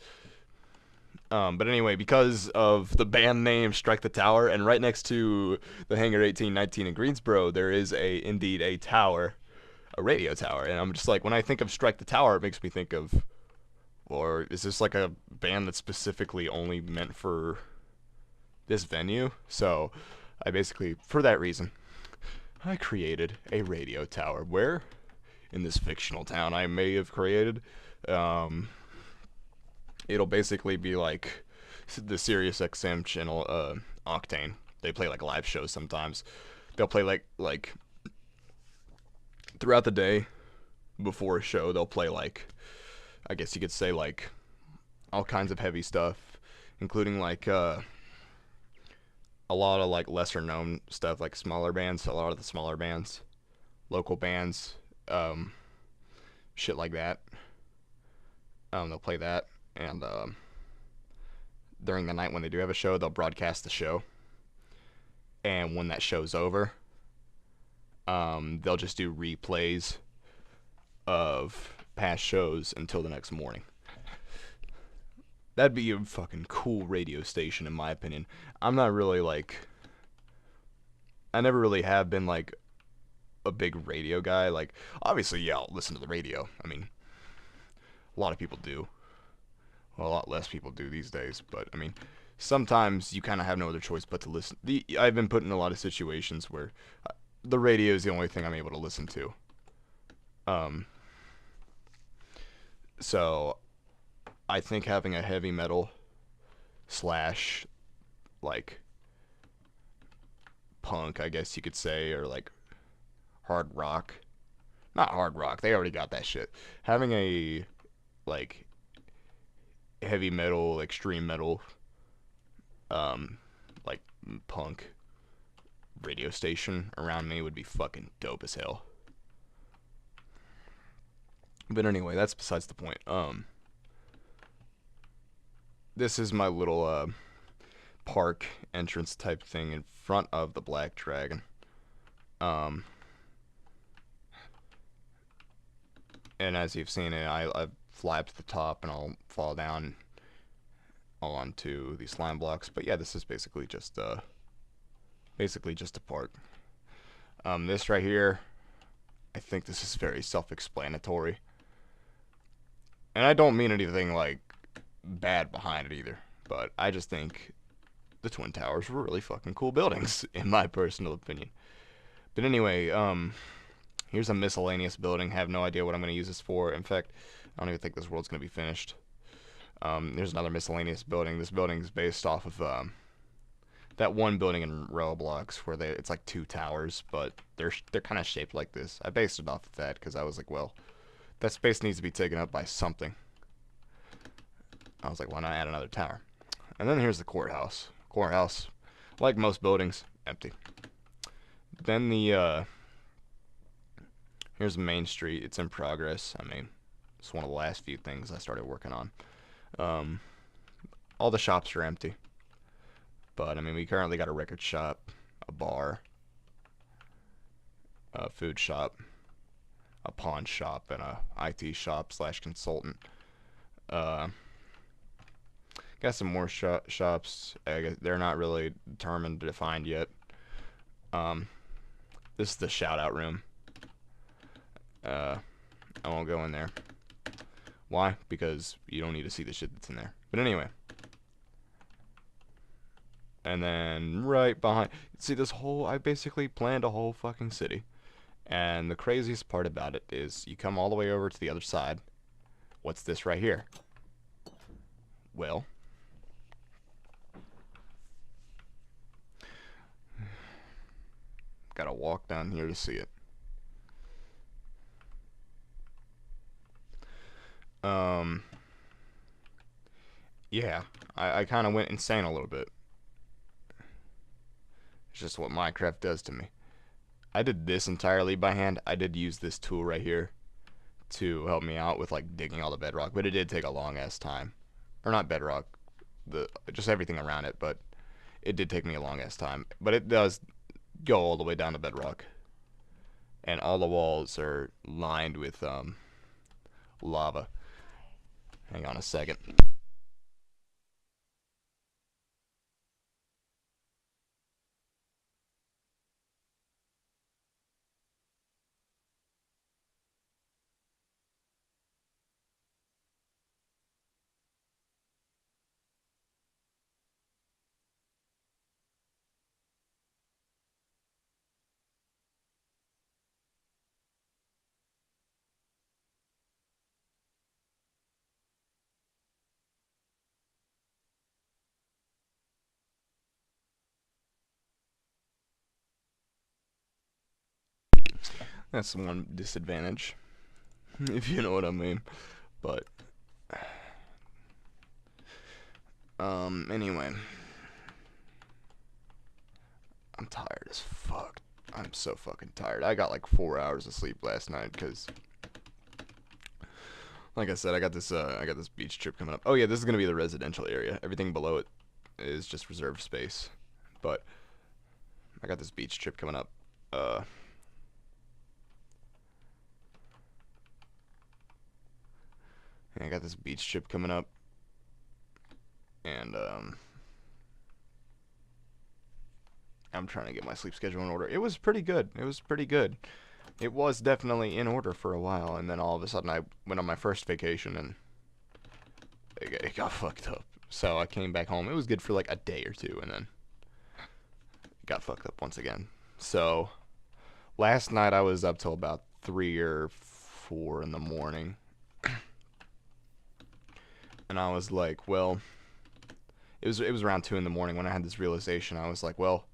But anyway, because of the band name Strike the Tower, and right next to the Hangar 1819 in Greensboro, there is indeed a tower, a radio tower. And I'm just like, when I think of Strike the Tower, it makes me think of, or is this like a band that's specifically only meant for this venue? So I basically, for that reason, I created a radio tower where, in this fictional town I may have created, um, it'll basically be like the Sirius XM channel, Octane. They play like live shows sometimes. They'll play like throughout the day before a show. They'll play like, I guess you could say, like all kinds of heavy stuff, including like a lot of like lesser known stuff, like smaller bands. A lot of the smaller bands, local bands, um, shit like that. They'll play that, and during the night when they do have a show, they'll broadcast the show. And when that show's over, they'll just do replays of past shows until the next morning. That'd be a fucking cool radio station, in my opinion. I'm not really like, I never really have been like a big radio guy. Like, obviously, yeah, I'll listen to the radio. I mean, a lot of people do. Well, a lot less people do these days, but I mean, sometimes you kind of have no other choice but to listen. I've been put in a lot of situations where the radio is the only thing I'm able to listen to. Um, so I think having a heavy metal slash like punk, I guess you could say, or like hard rock. Not hard rock. They already got that shit. Having a like heavy metal, extreme metal, like punk radio station around me would be fucking dope as hell. But anyway, that's besides the point. This is my little park entrance type thing in front of the Black Dragon. Um, and as you've seen it, I fly up to the top and I'll fall down onto these slime blocks. But yeah, this is basically just a park. This right here, I think this is very self-explanatory, and I don't mean anything like bad behind it either. But I just think the Twin Towers were really fucking cool buildings, in my personal opinion. But anyway, here's a miscellaneous building. Have no idea what I'm going to use this for. In fact, I don't even think this world's going to be finished. There's another miscellaneous building. This building is based off of that one building in Roblox where it's like two towers, but they're kind of shaped like this. I based it off of that because I was like, well, that space needs to be taken up by something. I was like, why not add another tower? And then here's the courthouse. Courthouse, like most buildings, empty. Then here's Main Street. It's in progress. I mean, it's one of the last few things I started working on. Um, all the shops are empty. But, I mean, we currently got a record shop, a bar, a food shop, a pawn shop, and a IT shop slash consultant. Uh, got some more shops. I guess they're not really determined, defined yet. Um, this is the shout out room. I won't go in there. Why? Because you don't need to see the shit that's in there. But anyway. And then right behind, see this whole, I basically planned a whole fucking city. And the craziest part about it is you come all the way over to the other side. What's this right here? Well, gotta walk down here to see it. Yeah, I kind of went insane a little bit. It's just what Minecraft does to me. I did this entirely by hand. I did use this tool right here to help me out with like digging all the bedrock, but it did take a long ass time. Or not bedrock, just everything around it, but it did take me a long ass time. But it does go all the way down to bedrock. And all the walls are lined with lava. Hang on a second. That's the one disadvantage, if you know what I mean. But anyway, I'm tired as fuck. I'm so fucking tired. I got like 4 hours of sleep last night because, like I said, I got this beach trip coming up. Oh yeah, this is gonna be the residential area. Everything below it is just reserved space. But I got this beach trip coming up. I got this beach trip coming up, and I'm trying to get my sleep schedule in order. It was pretty good. It was pretty good. It was definitely in order for a while, and then all of a sudden I went on my first vacation and it got fucked up. So I came back home. It was good for like a day or two, and then it got fucked up once again. So last night I was up till about 3 or 4 in the morning, and I was like, well, it was around 2 in the morning when I had this realization. I was like, well,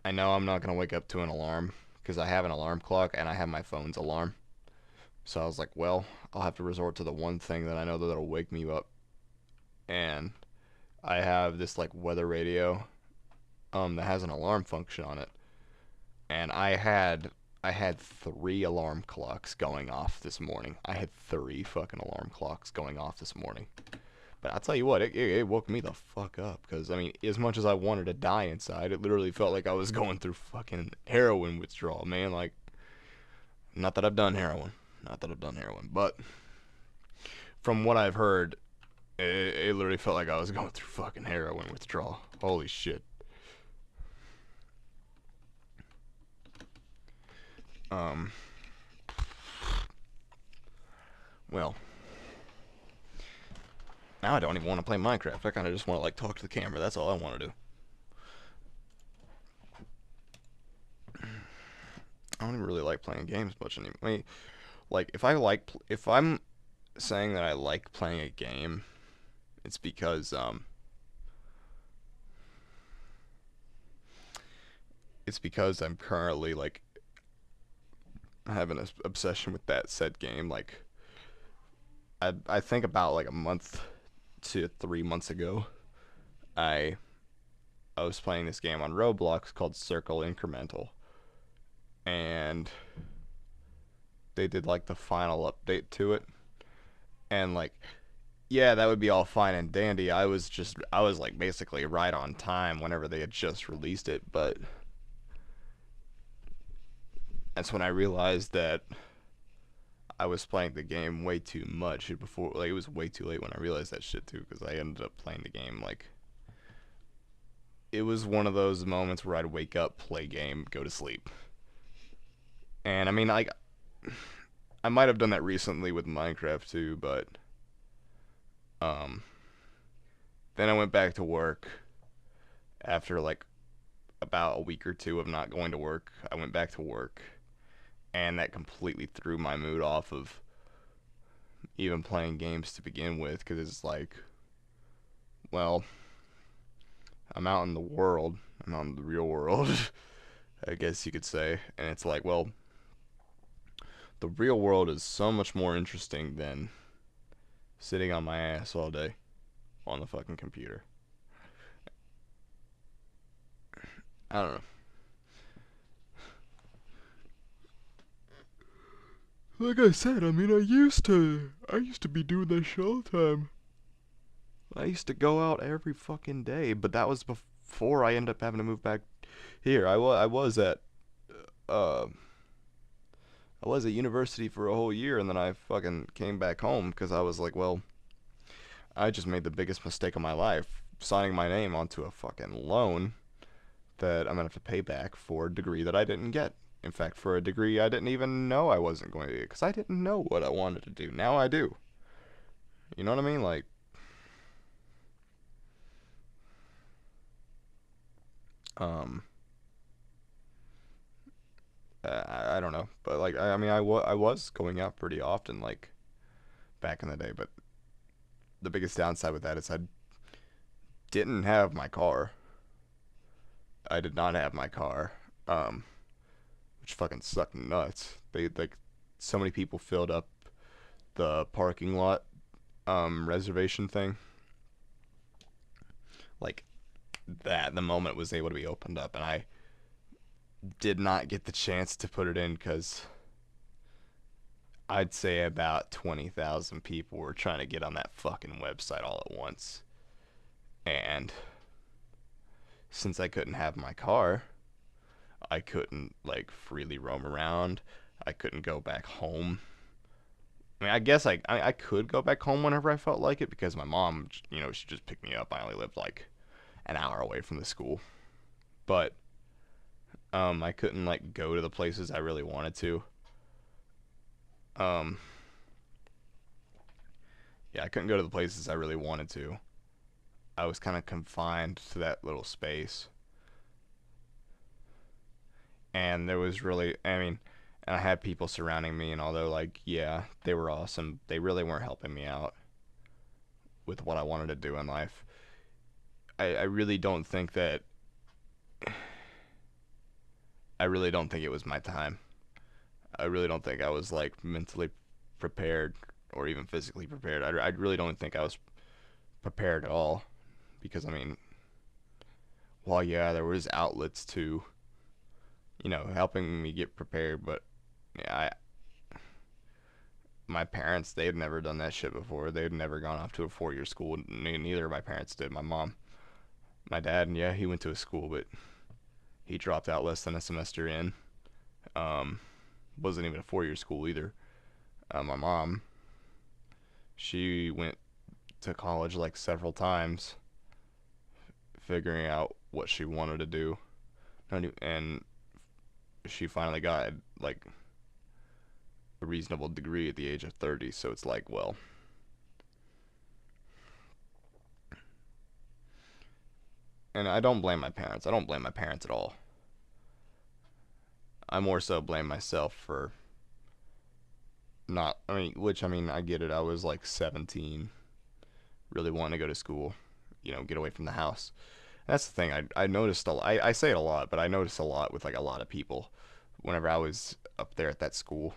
I know I'm not gonna wake up to an alarm because I have an alarm clock and I have my phone's alarm. So I was like, well, I'll have to resort to the one thing that I know that'll wake me up. And I have this like weather radio that has an alarm function on it. And I had 3 alarm clocks going off this morning. I had 3 fucking alarm clocks going off this morning. But I'll tell you what, it woke me the fuck up. Because, I mean, as much as I wanted to die inside, it literally felt like I was going through fucking heroin withdrawal, man. Like, not that I've done heroin. Not that I've done heroin. But, from what I've heard, it literally felt like I was going through fucking heroin withdrawal. Holy shit. Well, now I don't even want to play Minecraft. I kind of just want to, like, talk to the camera. That's all I want to do. I don't even really like playing games much anymore. Like, if I'm saying that I like playing a game, it's because I'm currently like having an obsession with that said game. Like I think about like a month to 3 months ago, I I was playing this game on Roblox called Circle Incremental, and they did like the final update to it, and like yeah, that would be all fine and dandy. I was like basically right on time whenever they had just released it, but that's when I realized that I was playing the game way too much before. Like it was way too late when I realized that shit too, because I ended up playing the game like it was one of those moments where I'd wake up, play game, go to sleep. And I mean, like I might have done that recently with Minecraft too, but um, then I went back to work after like about a week or two of not going to work. I went back to work, and that completely threw my mood off of even playing games to begin with, because it's like, well, I'm out in the world, I'm out in the real world, I guess you could say, and it's like, well, the real world is so much more interesting than sitting on my ass all day on the fucking computer. I don't know. Like I said, I mean, I used to be doing that shit all the time. I used to go out every fucking day, but that was before I ended up having to move back here. Uh, I was at university for a whole year, and then I fucking came back home because I was like, well, I just made the biggest mistake of my life, signing my name onto a fucking loan that I'm gonna have to pay back for a degree that I didn't get. In fact, for a degree I didn't even know I wasn't going to get, because I didn't know what I wanted to do. Now I do. You know what I mean? Like, um, I don't know, but like I mean I was going out pretty often like back in the day, but the biggest downside with that is I didn't have my car. I did not have my car, um, which fucking sucked nuts. They like so many people filled up the parking lot reservation thing, like that the moment it was able to be opened up, and I did not get the chance to put it in because I'd say about 20,000 people were trying to get on that fucking website all at once. And since I couldn't have my car, I couldn't like freely roam around. I couldn't go back home. I mean, I guess I could go back home whenever I felt like it because my mom, she just picked me up. I only lived like an hour away from the school. But I couldn't like go to the places I really wanted to. Um yeah, I couldn't go to the places I really wanted to. I was kind of confined to that little space. And there was really, I mean, and I had people surrounding me, and although like yeah, they were awesome, they really weren't helping me out with what I wanted to do in life. I really don't think that I really don't think it was my time. I really don't think I was like mentally prepared or even physically prepared. I really don't think I was prepared at all, because I mean, well, yeah, there was outlets to, helping me get prepared, but yeah, my parents, they had never done that shit before. They had never gone off to a 4-year school. Neither of my parents did. My dad, yeah, he went to a school, but he dropped out less than a semester in. Um, wasn't even a 4-year school either. My mom, she went to college like several times, figuring out what she wanted to do, and she finally got like a reasonable degree at the age of 30. So it's like, well, and I don't blame my parents. I don't blame my parents at all. I more so blame myself for not, I mean, which, I mean, I get it. I was like 17, really wanting to go to school, get away from the house. That's the thing. I noticed a lot. I say it a lot, but I noticed a lot with like a lot of people whenever I was up there at that school.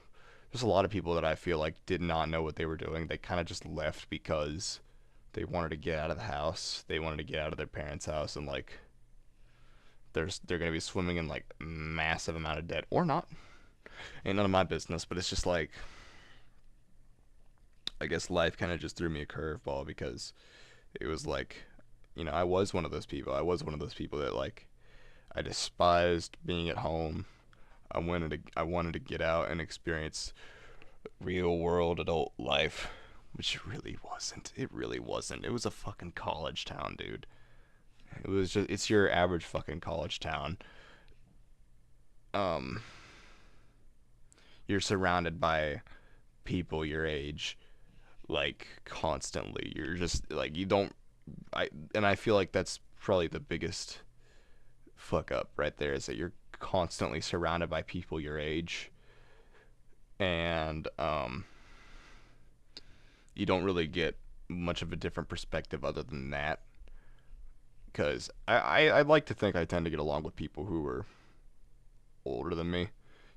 There's a lot of people that I feel like did not know what they were doing. They kind of just left because they wanted to get out of the house. They wanted to get out of their parents' house, and like they're gonna be swimming in like massive amount of debt or not. Ain't none of my business. But it's just like, I guess life kind of just threw me a curveball because it was like, I was one of those people. I was one of those people that like I despised being at home. I wanted to get out and experience real world adult life, which it really wasn't. It really wasn't. It was a fucking college town, dude. It's your average fucking college town. Um, you're surrounded by people your age, like constantly. You're just like you don't. I feel like that's probably the biggest fuck up right there is that you're constantly surrounded by people your age, and you don't really get much of a different perspective other than that. Because I'd like to think I tend to get along with people who are older than me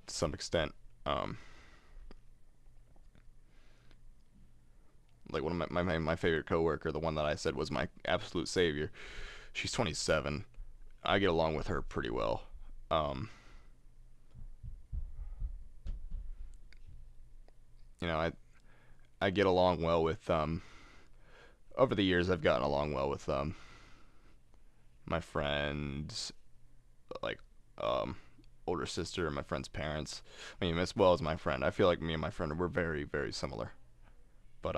to some extent. Um, like one of my favorite coworker, the one that I said was my absolute savior. She's 27. I get along with her pretty well. Um, I get along well with over the years I've gotten along well with my friends, like um older sister and my friend's parents. I mean, as well as my friend. I feel like me and my friend were very, very similar. But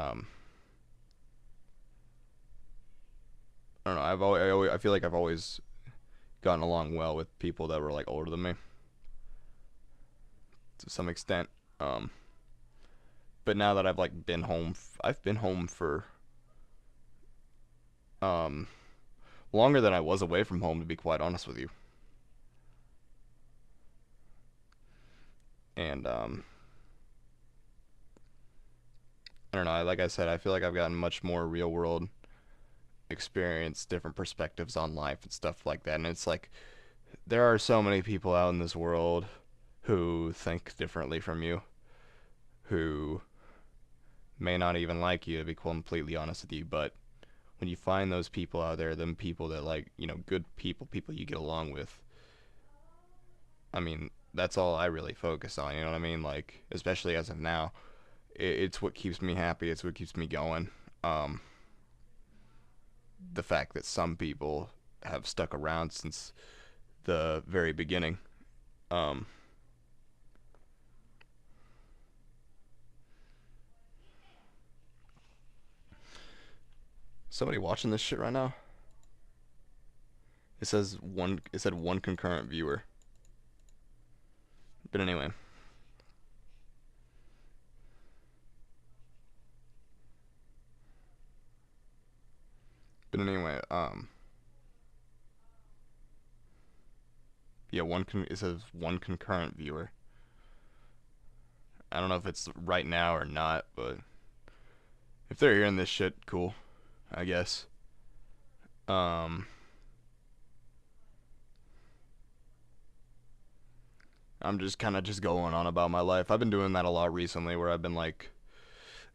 I don't know. I feel like I've always gotten along well with people that were like older than me to some extent. Um, but now that I've like been home, I've been home for um longer than I was away from home, to be quite honest with you. And I don't know. Like I said, I feel like I've gotten much more real world experience, different perspectives on life and stuff like that. And it's like there are so many people out in this world who think differently from you, who may not even like you, to be completely honest with you. But when you find those people out there, them people that like, good people, people you get along with, I mean, that's all I really focus on. You know what I mean? Like, especially as of now, it's what keeps me happy. It's what keeps me going. Um, the fact that some people have stuck around since the very beginning. Um, somebody watching this shit right now? It says one. It said one concurrent viewer. But anyway, yeah, it says one concurrent viewer. I don't know if it's right now or not, but if they're hearing this shit, cool, I guess. Um, I'm just kind of just going on about my life. I've been doing that a lot recently, where I've been like,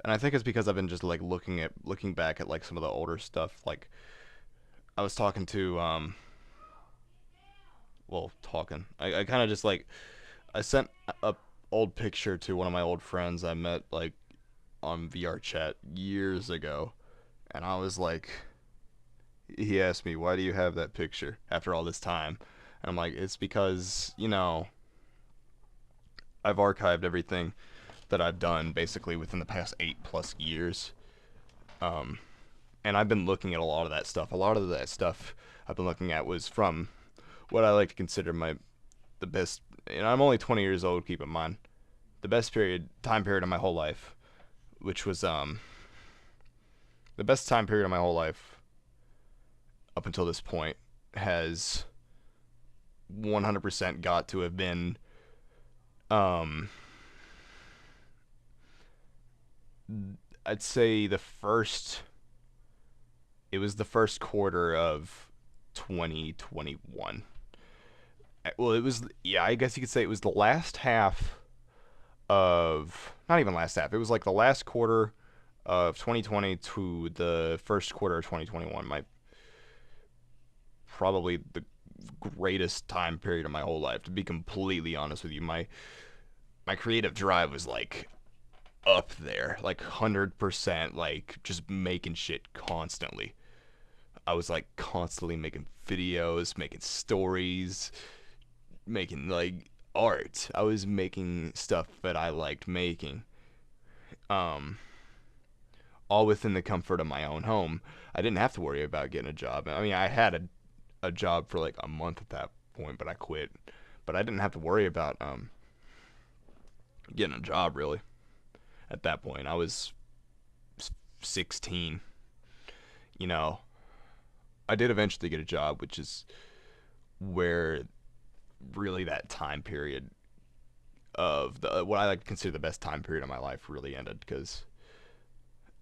and I think it's because I've been just like looking back at like some of the older stuff. Like I was talking to well, talking. I kind of just like I sent a old picture to one of my old friends I met like on VR chat years ago, and I was like, he asked me, "Why do you have that picture after all this time?" And I'm like, "It's because I've archived everything that I've done basically within the past 8+ years." Um, and I've been looking at a lot of that stuff. A lot of that stuff I've been looking at was from what I like to consider the best. And I'm only 20 years old. Keep in mind, the best time period of my whole life, which was the best time period of my whole life up until this point has 100% got to have been um I'd say it was the first quarter of 2021. Well, it was, yeah, I guess you could say it was the last half of, not even last half, it was like the last quarter of 2020 to the first quarter of 2021. Probably the greatest time period of my whole life, to be completely honest with you. My creative drive was like up there, like 100%, like just making shit constantly. I was like constantly making videos, making stories, making like art. I was making stuff that I liked making. Um, all within the comfort of my own home. I didn't have to worry about getting a job. I mean, I had a job for like a month at that point, but I quit. But I didn't have to worry about getting a job really at that point. I was 16. You know, I did eventually get a job, which is where really that time period of the what I like to consider the best time period of my life really ended because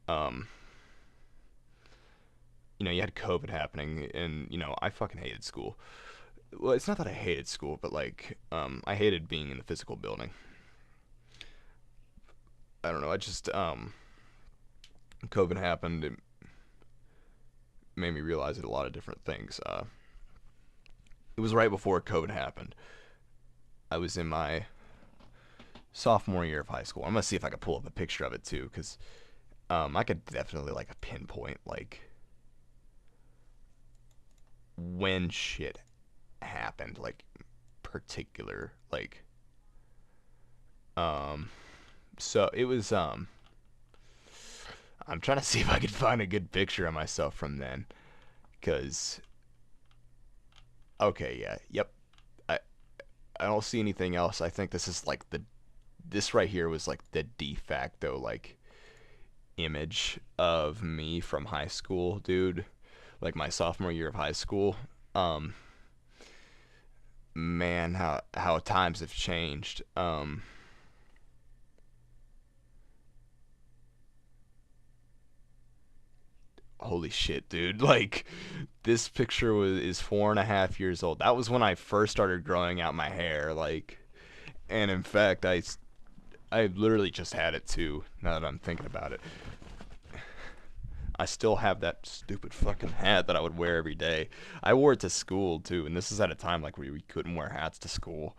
um you had COVID happening, and I fucking hated school. Well, it's not that I hated school, but like I hated being in the physical building. I don't know. I just COVID happened. It made me realize a lot of different things. It was right before COVID happened. I was in my sophomore year of high school. I'm gonna see if I can pull up a picture of it too, because I could definitely like pinpoint like when shit happened, like particular like um. So it was I'm trying to see if I could find a good picture of myself from then, cause okay, yeah, yep. I I don't see anything else. I think this is like this right here was like the de facto like image of me from high school, dude. Like my sophomore year of high school. Um, man, how times have changed. Holy shit, dude! Like this picture is 4.5 years old. That was when I first started growing out my hair. Like, and in fact, I literally just had it too. Now that I'm thinking about it, I still have that stupid fucking hat that I would wear every day. I wore it to school too, and this is at a time like where we couldn't wear hats to school.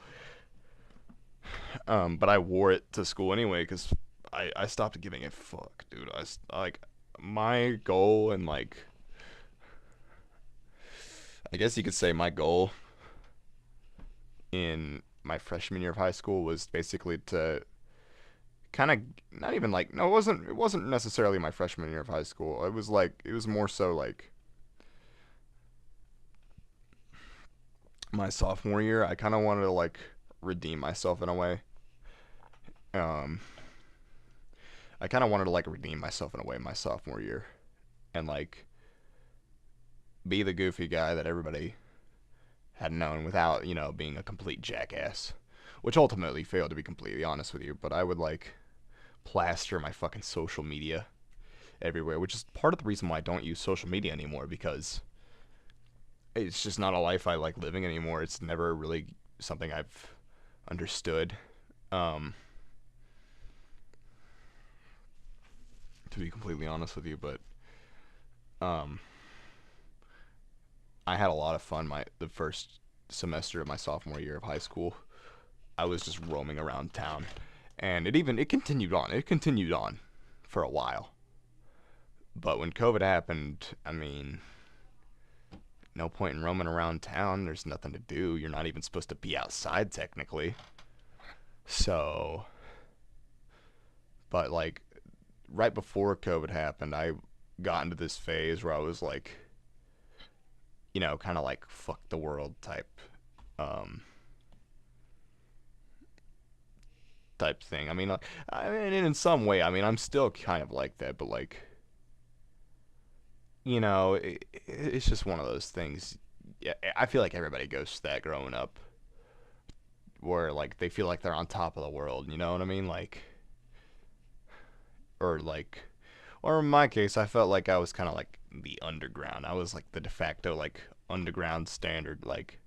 But I wore it to school anyway because I stopped giving a fuck, dude. Like my goal and like I guess you could say my goal in my freshman year of high school was basically to kind of not even like no it wasn't necessarily my freshman year of high school. It was more so like my sophomore year. I kind of wanted to like redeem myself in a way. Um, I kind of wanted to like redeem myself in a way my sophomore year and like be the goofy guy that everybody had known without being a complete jackass, which ultimately failed to be completely honest with you. But I would like plaster my fucking social media everywhere, which is part of the reason why I don't use social media anymore because it's just not a life I like living anymore. It's never really something I've understood. Um, to be completely honest with you, but um, I had a lot of fun the first semester of my sophomore year of high school. I was just roaming around town, and it continued on. It continued on for a while. But when COVID happened, I mean, no point in roaming around town. There's nothing to do. You're not even supposed to be outside technically. So, but like right before COVID happened, I got into this phase where I was like, kind of like fuck the world um type thing. I mean, in some way, I mean, I'm still kind of like that, but like, it's just one of those things. Yeah, I feel like everybody goes through that growing up, where like they feel like they're on top of the world. You know what I mean? Like, or like, or in my case, I felt like I was kind of like the underground. I was like the de facto like underground standard. Like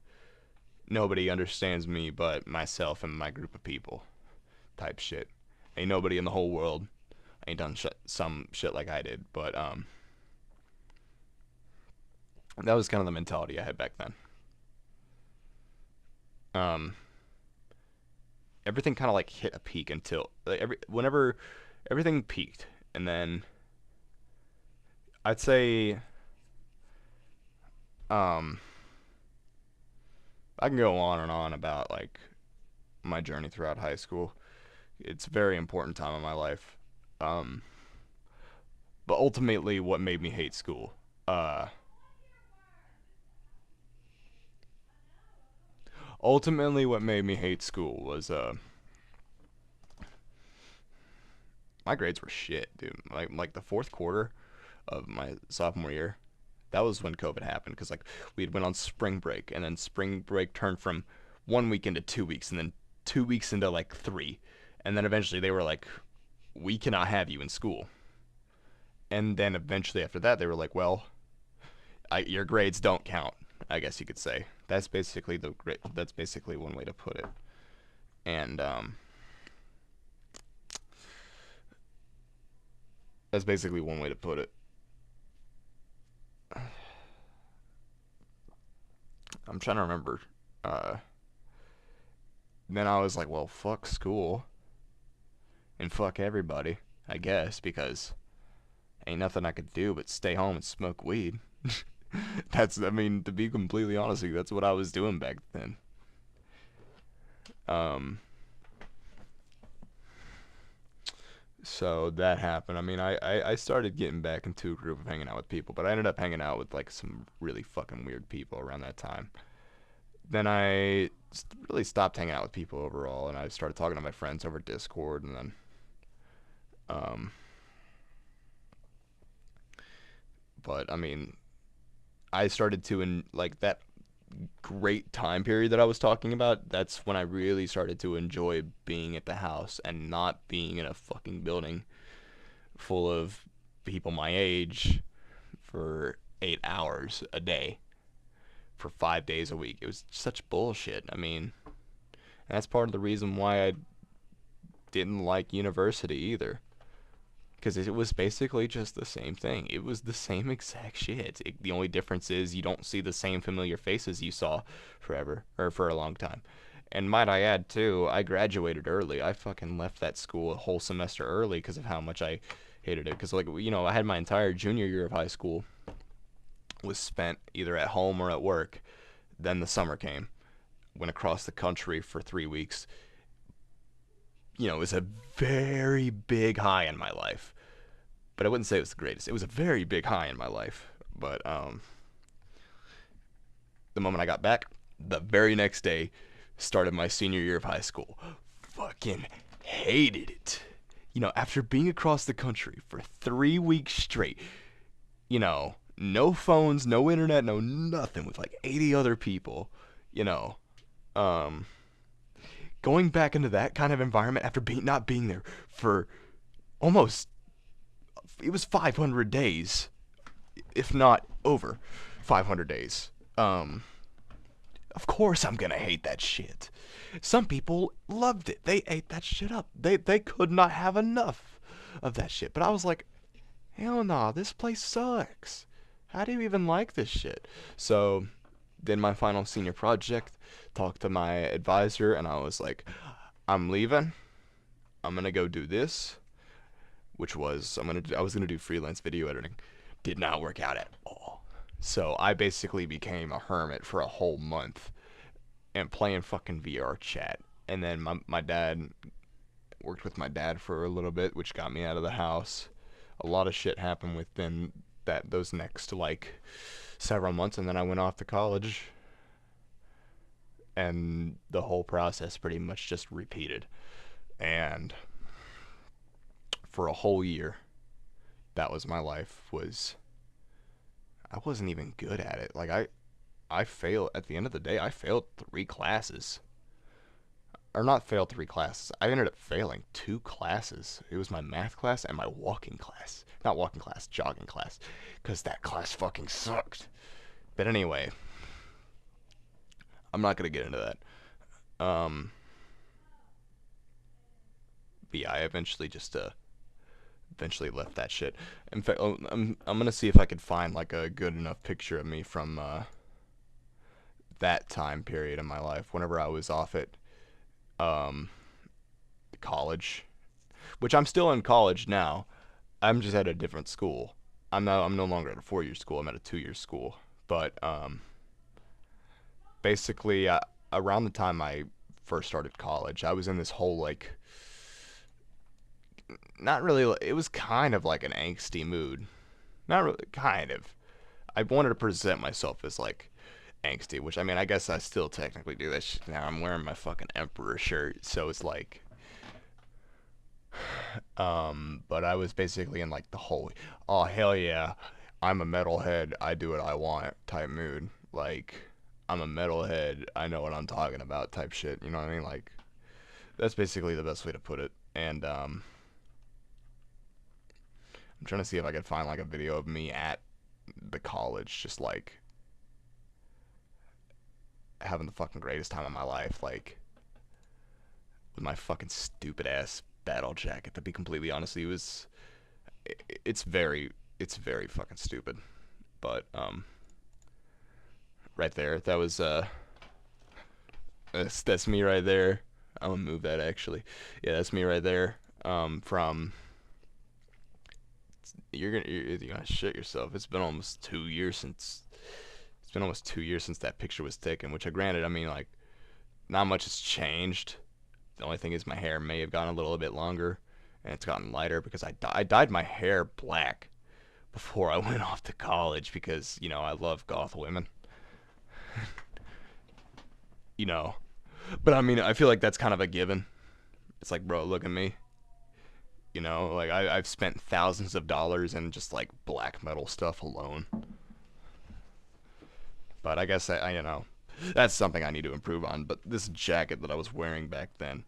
nobody understands me but myself and my group of people type shit. Ain't nobody in the whole world ain't done some shit like I did. But that was kind of the mentality I had back then. Um, Everything kind of like hit a peak until like whenever everything peaked, and then I'd say um I can go on and on about like my journey throughout high school. It's a very important time in my life. Um, but ultimately, what made me hate school? Uh, Ultimately, what made me hate school was my grades were shit, dude. Like the fourth quarter of my sophomore year, that was when COVID happened because like we had went on spring break, and then spring break turned from 1 week into 2 weeks, and then 2 weeks into like three, and then eventually they were like, we cannot have you in school. And then eventually after that, they were like, well, your grades don't count. I guess you could say that's basically that's basically one way to put it. And that's basically one way to put it. I'm trying to remember. Uh, then I was like, well, fuck school and fuck everybody, I guess, because ain't nothing I could do but stay home and smoke weed. I mean, to be completely honest with you, that's what I was doing back then. Um, so that happened. I mean, I started getting back into a group of hanging out with people, but I ended up hanging out with like some really fucking weird people around that time. Then I really stopped hanging out with people overall, and I started talking to my friends over Discord, and then um, but I mean, I started to like that great time period that I was talking about. That's when I really started to enjoy being at the house and not being in a fucking building full of people my age for 8 hours a day for 5 days a week. It was such bullshit. I mean, that's part of the reason why I didn't like university either. Because it was basically just the same thing. It was the same exact shit. The only difference is you don't see the same familiar faces you saw forever, or for a long time. And might I add, too, I graduated early. I fucking left that school a whole semester early because of how much I hated it. Because, like, I had my entire junior year of high school was spent either at home or at work. Then the summer came. Went across the country for 3 weeks. It was a very big high in my life, but I wouldn't say it was the greatest. It was a very big high in my life. But the moment I got back, the very next day, started my senior year of high school. Fucking hated it. After being across the country for 3 weeks straight, no phones, no internet, no nothing with like 80 other people, you know, um, going back into that kind of environment after not being there for almost, it was 500 days, if not over 500 days. Of course I'm gonna hate that shit. Some people loved it. They ate that shit up. They could not have enough of that shit. But I was like, hell nah, this place sucks. How do you even like this shit? So, did my final senior project, talked to my advisor, and I was like, I'm leaving. I'm gonna go do this, which was I was gonna do freelance video editing. Did not work out at all. So I basically became a hermit for a whole month and playing fucking VR chat. And then my dad worked with my dad for a little bit, which got me out of the house. A lot of shit happened within those next like several months, and then I went off to college, and the whole process pretty much just repeated. And for a whole year, that was my life. I wasn't even good at it. Like I failed at the end of the day. I failed 3 classes. or not failed 3 classes. I ended up failing 2 classes. It was my math class and my walking class. Not walking class, jogging class. Because that class fucking sucked. But anyway, I'm not going to get into that. But yeah, I eventually just, eventually left that shit. In fact, I'm going to see if I could find, like, a good enough picture of me from, that time period in my life. Whenever I was off at, um, college. Which I'm still in college now. I'm just at a different school. I'm no longer at a 4-year school. I'm at a 2-year school. But basically, around the time I first started college, I was in this whole like, not really. It was kind of like an angsty mood. Not really, kind of. I wanted to present myself as like angsty, which I mean, I guess I still technically do that shit now. I'm wearing my fucking emperor shirt, so it's like, but I was basically in like the whole, oh hell yeah, I'm a metalhead, I do what I want type mood. Like, I'm a metalhead, I know what I'm talking about type shit. You know what I mean? Like, that's basically the best way to put it. And I'm trying to see if I could find like a video of me at the college, just like having the fucking greatest time of my life, like with my fucking stupid ass battle jacket. To be completely honest, it was, it's very, it's very fucking stupid. But right there, that was that's me right there. I'm gonna move that actually. Yeah, that's me right there. From you're gonna shit yourself. It's been almost 2 years since that picture was taken. Which, I granted, I mean, like, not much has changed. The only thing is my hair may have gotten a little bit longer, and it's gotten lighter because I dyed my hair black before I went off to college because, you know, I love goth women. You know, but I mean, I feel like that's kind of a given. It's like, bro, look at me. You know, like I've spent thousands of dollars in just like black metal stuff alone. But I guess I you know, that's something I need to improve on. But this jacket that I was wearing back then,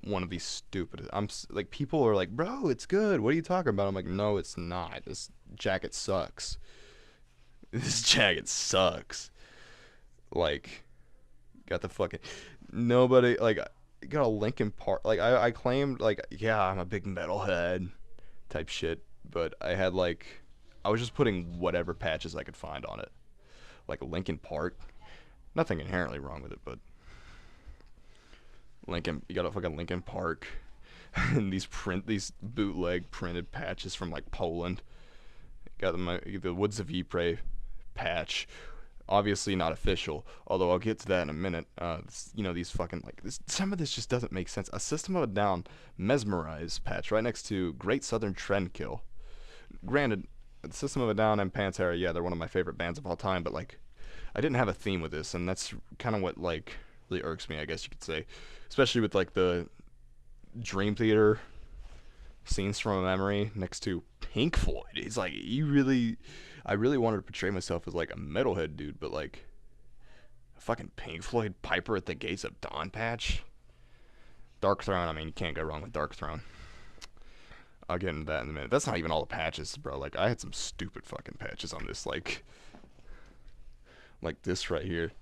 one of these stupid. Like, people are like, bro, it's good. What are you talking about? I'm like, no, it's not. This jacket sucks. This jacket sucks. Like, got the fucking nobody like got a Linkin Park. Like, I claimed like, yeah, I'm a big metalhead type shit, but I had like, I was just putting whatever patches I could find on it, like Linkin Park. Nothing inherently wrong with it, but Lincoln, you got a fucking Lincoln Park, and these bootleg printed patches from like Poland. Got the Woods of Ypres patch, obviously not official. Although I'll get to that in a minute. You know, these fucking like this. Some of this just doesn't make sense. A System of a Down Mesmerize patch right next to Great Southern Trendkill. Granted, System of a Down and Pantera, yeah, they're one of my favorite bands of all time. But like, I didn't have a theme with this, and that's kind of what like really irks me, I guess you could say, especially with like the Dream Theater Scenes from a Memory next to Pink Floyd. It's like, I really wanted to portray myself as like a metalhead dude, but like a fucking Pink Floyd Piper at the Gates of Dawn patch. Dark Throne, I mean, you can't go wrong with Dark Throne. I'll get into that in a minute. That's not even all the patches, bro. Like, I had some stupid fucking patches on this, like this right here.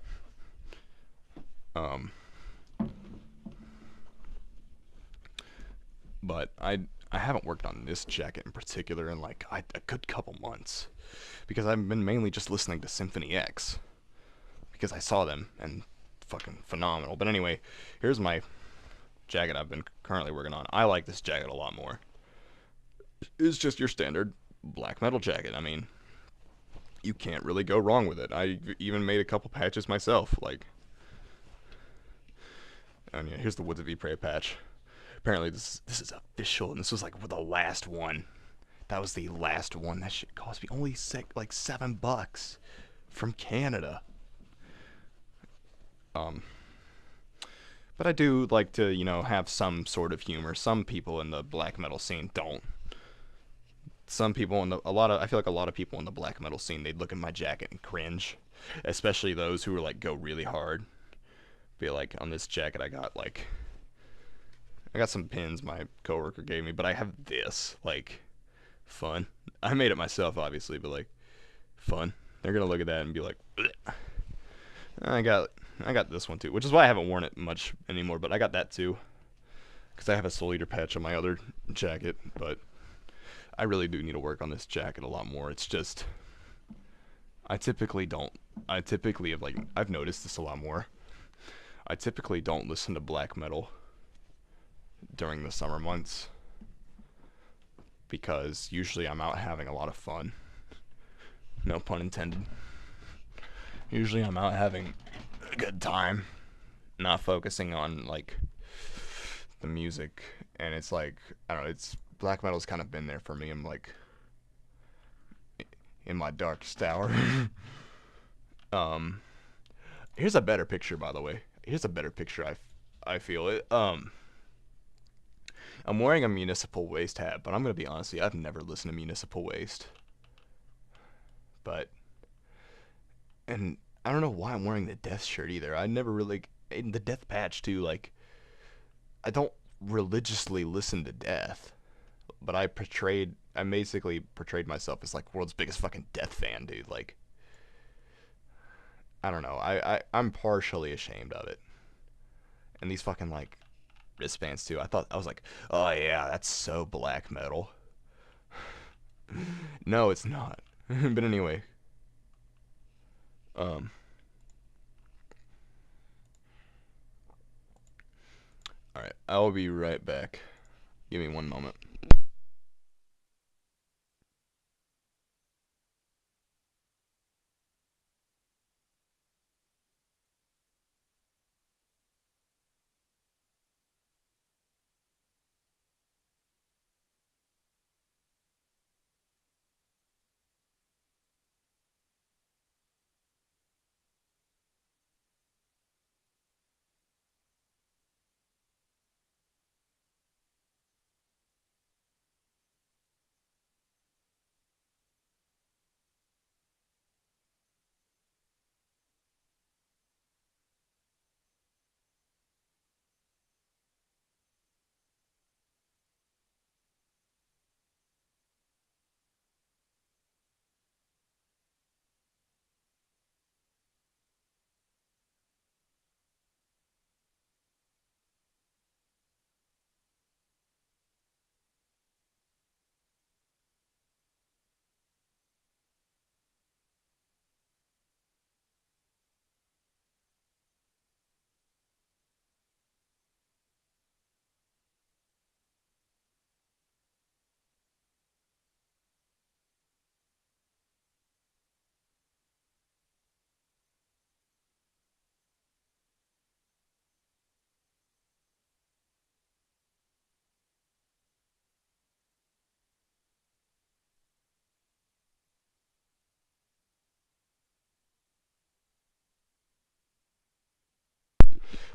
But I haven't worked on this jacket in particular in like a good couple months, because I've been mainly just listening to Symphony X because I saw them and fucking phenomenal. But anyway, here's my jacket I've been currently working on. I like this jacket a lot more. It's just your standard black metal jacket. I mean, you can't really go wrong with it. I even made a couple patches myself, like, and yeah, here's the Woods of Ypres patch. Apparently this is official, and this was like the last one. That was the last one. That shit cost me only like $7 from Canada. But I do like to, you know, have some sort of humor. Some people in the black metal scene don't. Some people in the I feel like a lot of people in the black metal scene, they'd look at my jacket and cringe, especially those who were like go really hard. Be like, on this jacket I got like I got some pins my coworker gave me, but I have this like fun. I made it myself, obviously, but like fun. They're gonna look at that and be like, bleh. I got I got this one too, which is why I haven't worn it much anymore. But I got that too, because I have a Soul Eater patch on my other jacket. But I really do need to work on this jacket a lot more. It's just I typically don't. I typically have like I've noticed this a lot more. I typically don't listen to black metal during the summer months because usually I'm out having a lot of fun. No pun intended. Usually I'm out having a good time, not focusing on like the music, and it's like I don't know. It's black metal's kind of been there for me. I'm like in my darkest hour. um, here's a better picture, by the way. Here's a better picture. I feel it. I'm wearing a Municipal Waste hat, but I'm gonna be honest with you, I've never listened to Municipal Waste. But and I don't know why I'm wearing the Death shirt either. I never really in the Death patch too. Like I don't religiously listen to Death, but I basically portrayed myself as like world's biggest fucking Death fan, dude. Like I don't know. I'm partially ashamed of it. And these fucking like wristbands too. I was like, oh yeah, that's so black metal. No, it's not. But anyway, um, all right, I will be right back. Give me one moment.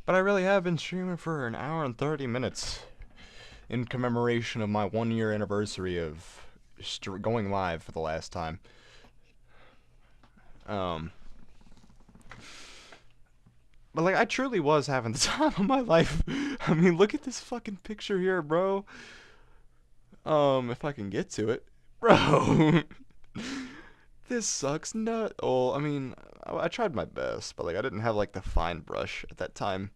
But I really have been streaming for an hour and 30 minutes in commemoration of my 1 year anniversary of going live for the last time. Um, but like I truly was having the time of my life. I mean, look at this fucking picture here, bro. If I can get to it, bro. This sucks nut. Oh, I mean, I tried my best, but like I didn't have like the fine brush at that time.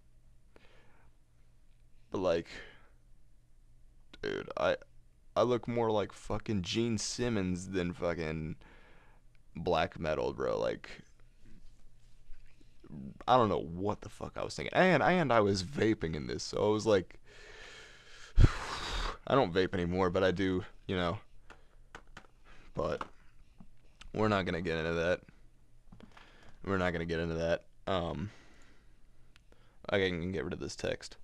But like, dude, I look more like fucking Gene Simmons than fucking black metal, bro. Like, I don't know what the fuck I was thinking. And I was vaping in this, so I was like, I don't vape anymore, but I do, you know. But we're not gonna get into that. We're not gonna get into that. I can get rid of this text.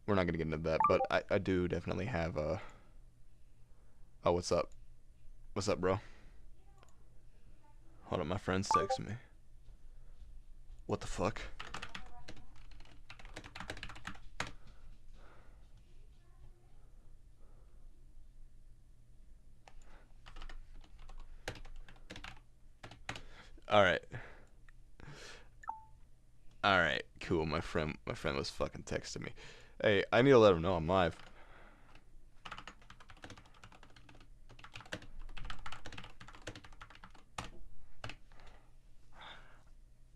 We're not gonna get into that, but I do definitely have a. Oh, what's up? What's up, bro? Hold on, my friend's texting me. What the fuck? All right. All right. Cool. My friend was fucking texting me. Hey, I need to let him know I'm live.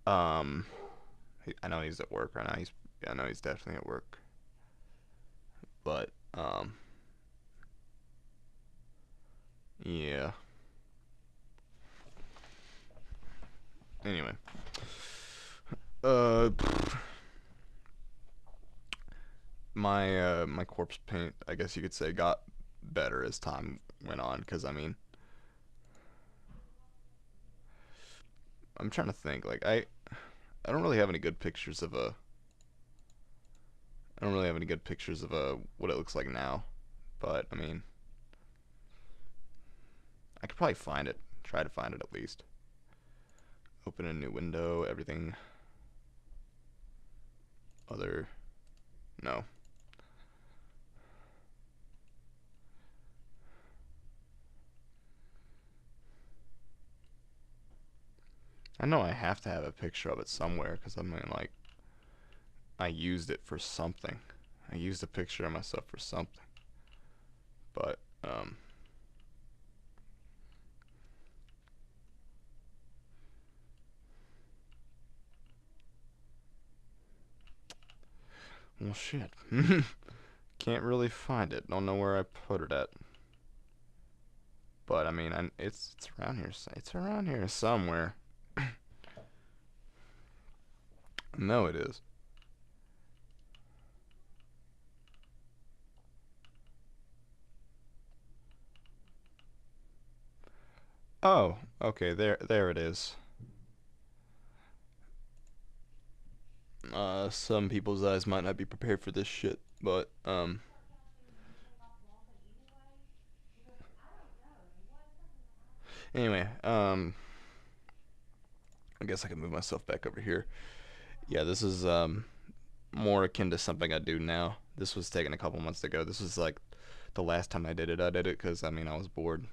Um, I know he's at work right now. I know he's definitely at work. But, yeah. Anyway. Uh, my corpse paint, I guess you could say, got better as time went on. Because, I mean, I'm trying to think. Like, I don't really have any good pictures of a. I don't really have any good pictures of what it looks like now. But, I mean, I could probably find it. Try to find it at least. Open a new window, everything. Other. No. I know I have to have a picture of it somewhere because I mean, like, I used it for something. I used a picture of myself for something. But, well, shit. Can't really find it. Don't know where I put it at. But I mean, it's around here. It's around here somewhere. No, it is. Oh, okay. There it is. Some people's eyes might not be prepared for this shit, but anyway, I guess I can move myself back over here. Yeah, this is more akin to something I do now. This was taken a couple months ago. This was like the last time I did it. I did it because I mean I was bored.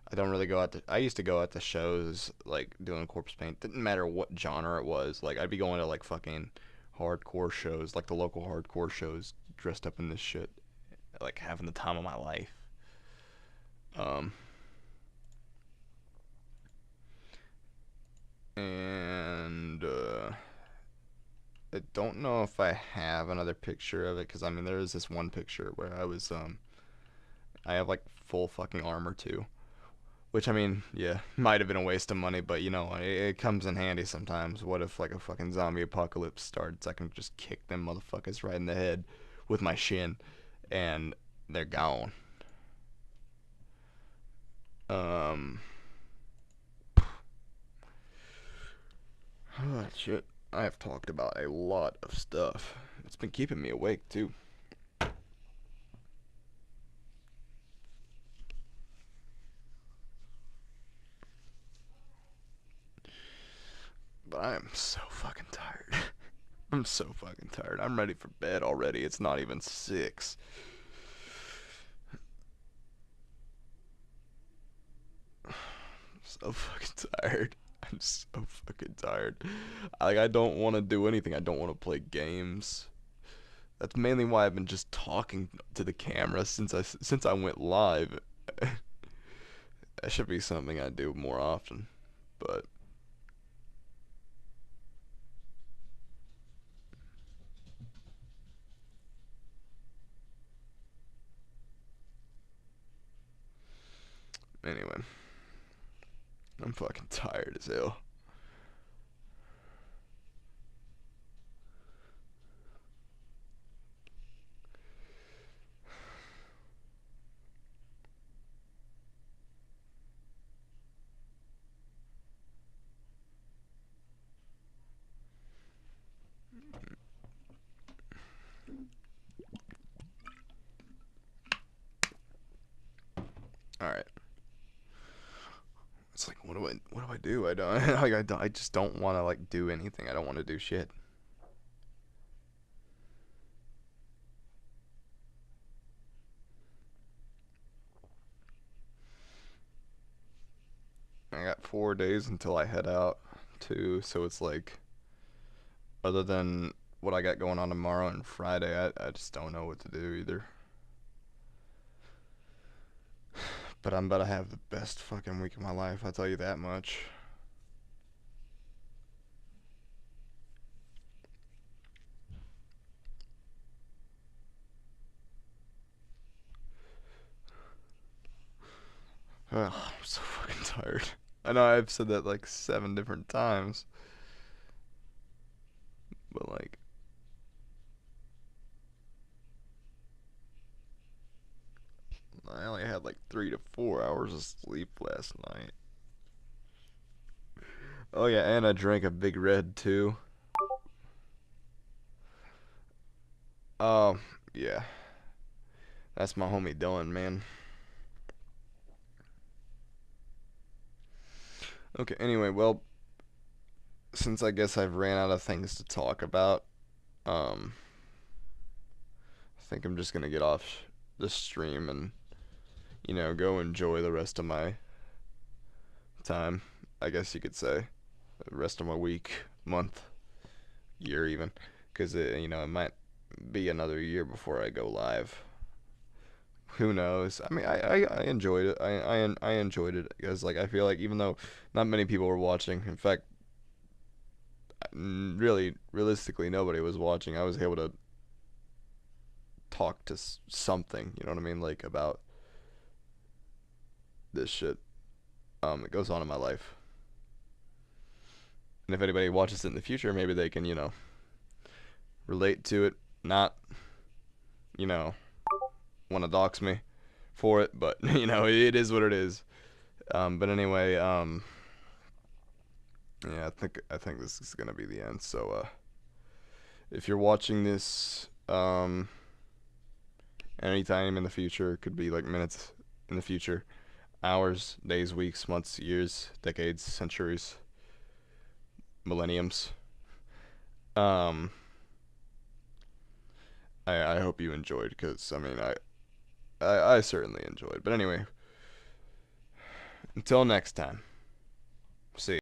I don't really go out to. I used to go out to shows like doing corpse paint. Didn't matter what genre it was. Like I'd be going to like fucking hardcore shows, like the local hardcore shows, dressed up in this shit, like having the time of my life. Um, and I don't know if I have another picture of it because I mean there is this one picture where I have like full fucking armor too. Which I mean, yeah, might have been a waste of money, but you know, it comes in handy sometimes. What if like a fucking zombie apocalypse starts? I can just kick them motherfuckers right in the head with my shin, and they're gone. Um, oh shit, I have talked about a lot of stuff. It's been keeping me awake too. But I am so fucking tired. I'm so fucking tired. I'm ready for bed already. It's not even 6. So fucking tired. I'm so fucking tired. Like I don't want to do anything. I don't want to play games. That's mainly why I've been just talking to the camera since I went live. That should be something I do more often. But anyway, I'm fucking tired as hell. All right. It's like what do I do? I don't I just don't want to like do anything. I don't want to do shit. I got 4 days until I head out too, so it's like other than what I got going on tomorrow and Friday, I just don't know what to do either. But I'm about to have the best fucking week of my life, I'll tell you that much. Ugh, I'm so fucking tired. I know I've said that like 7 different times, but like, I only had like 3 to 4 hours of sleep last night. Oh yeah, and I drank a big red too. Oh, yeah. That's my homie Dylan, man. Okay, anyway, well, since I guess I've ran out of things to talk about, um, I think I'm just gonna get off the stream and, go enjoy the rest of my time, I guess you could say. The rest of my week, month, year even. Because, it might be another year before I go live. Who knows? I mean, I enjoyed it. I enjoyed it because like I feel like even though not many people were watching, in fact, really realistically nobody was watching, I was able to talk to something. You know what I mean? Like about this shit that goes on in my life. And if anybody watches it in the future, maybe they can relate to it. Not you know want to dox me for it, but it is what it is. But anyway, yeah, I think this is gonna be the end. So if you're watching this anytime in the future, it could be like minutes in the future, hours, days, weeks, months, years, decades, centuries, millenniums. Um, I hope you enjoyed because I mean I certainly enjoyed. But anyway, until next time, see. Ya.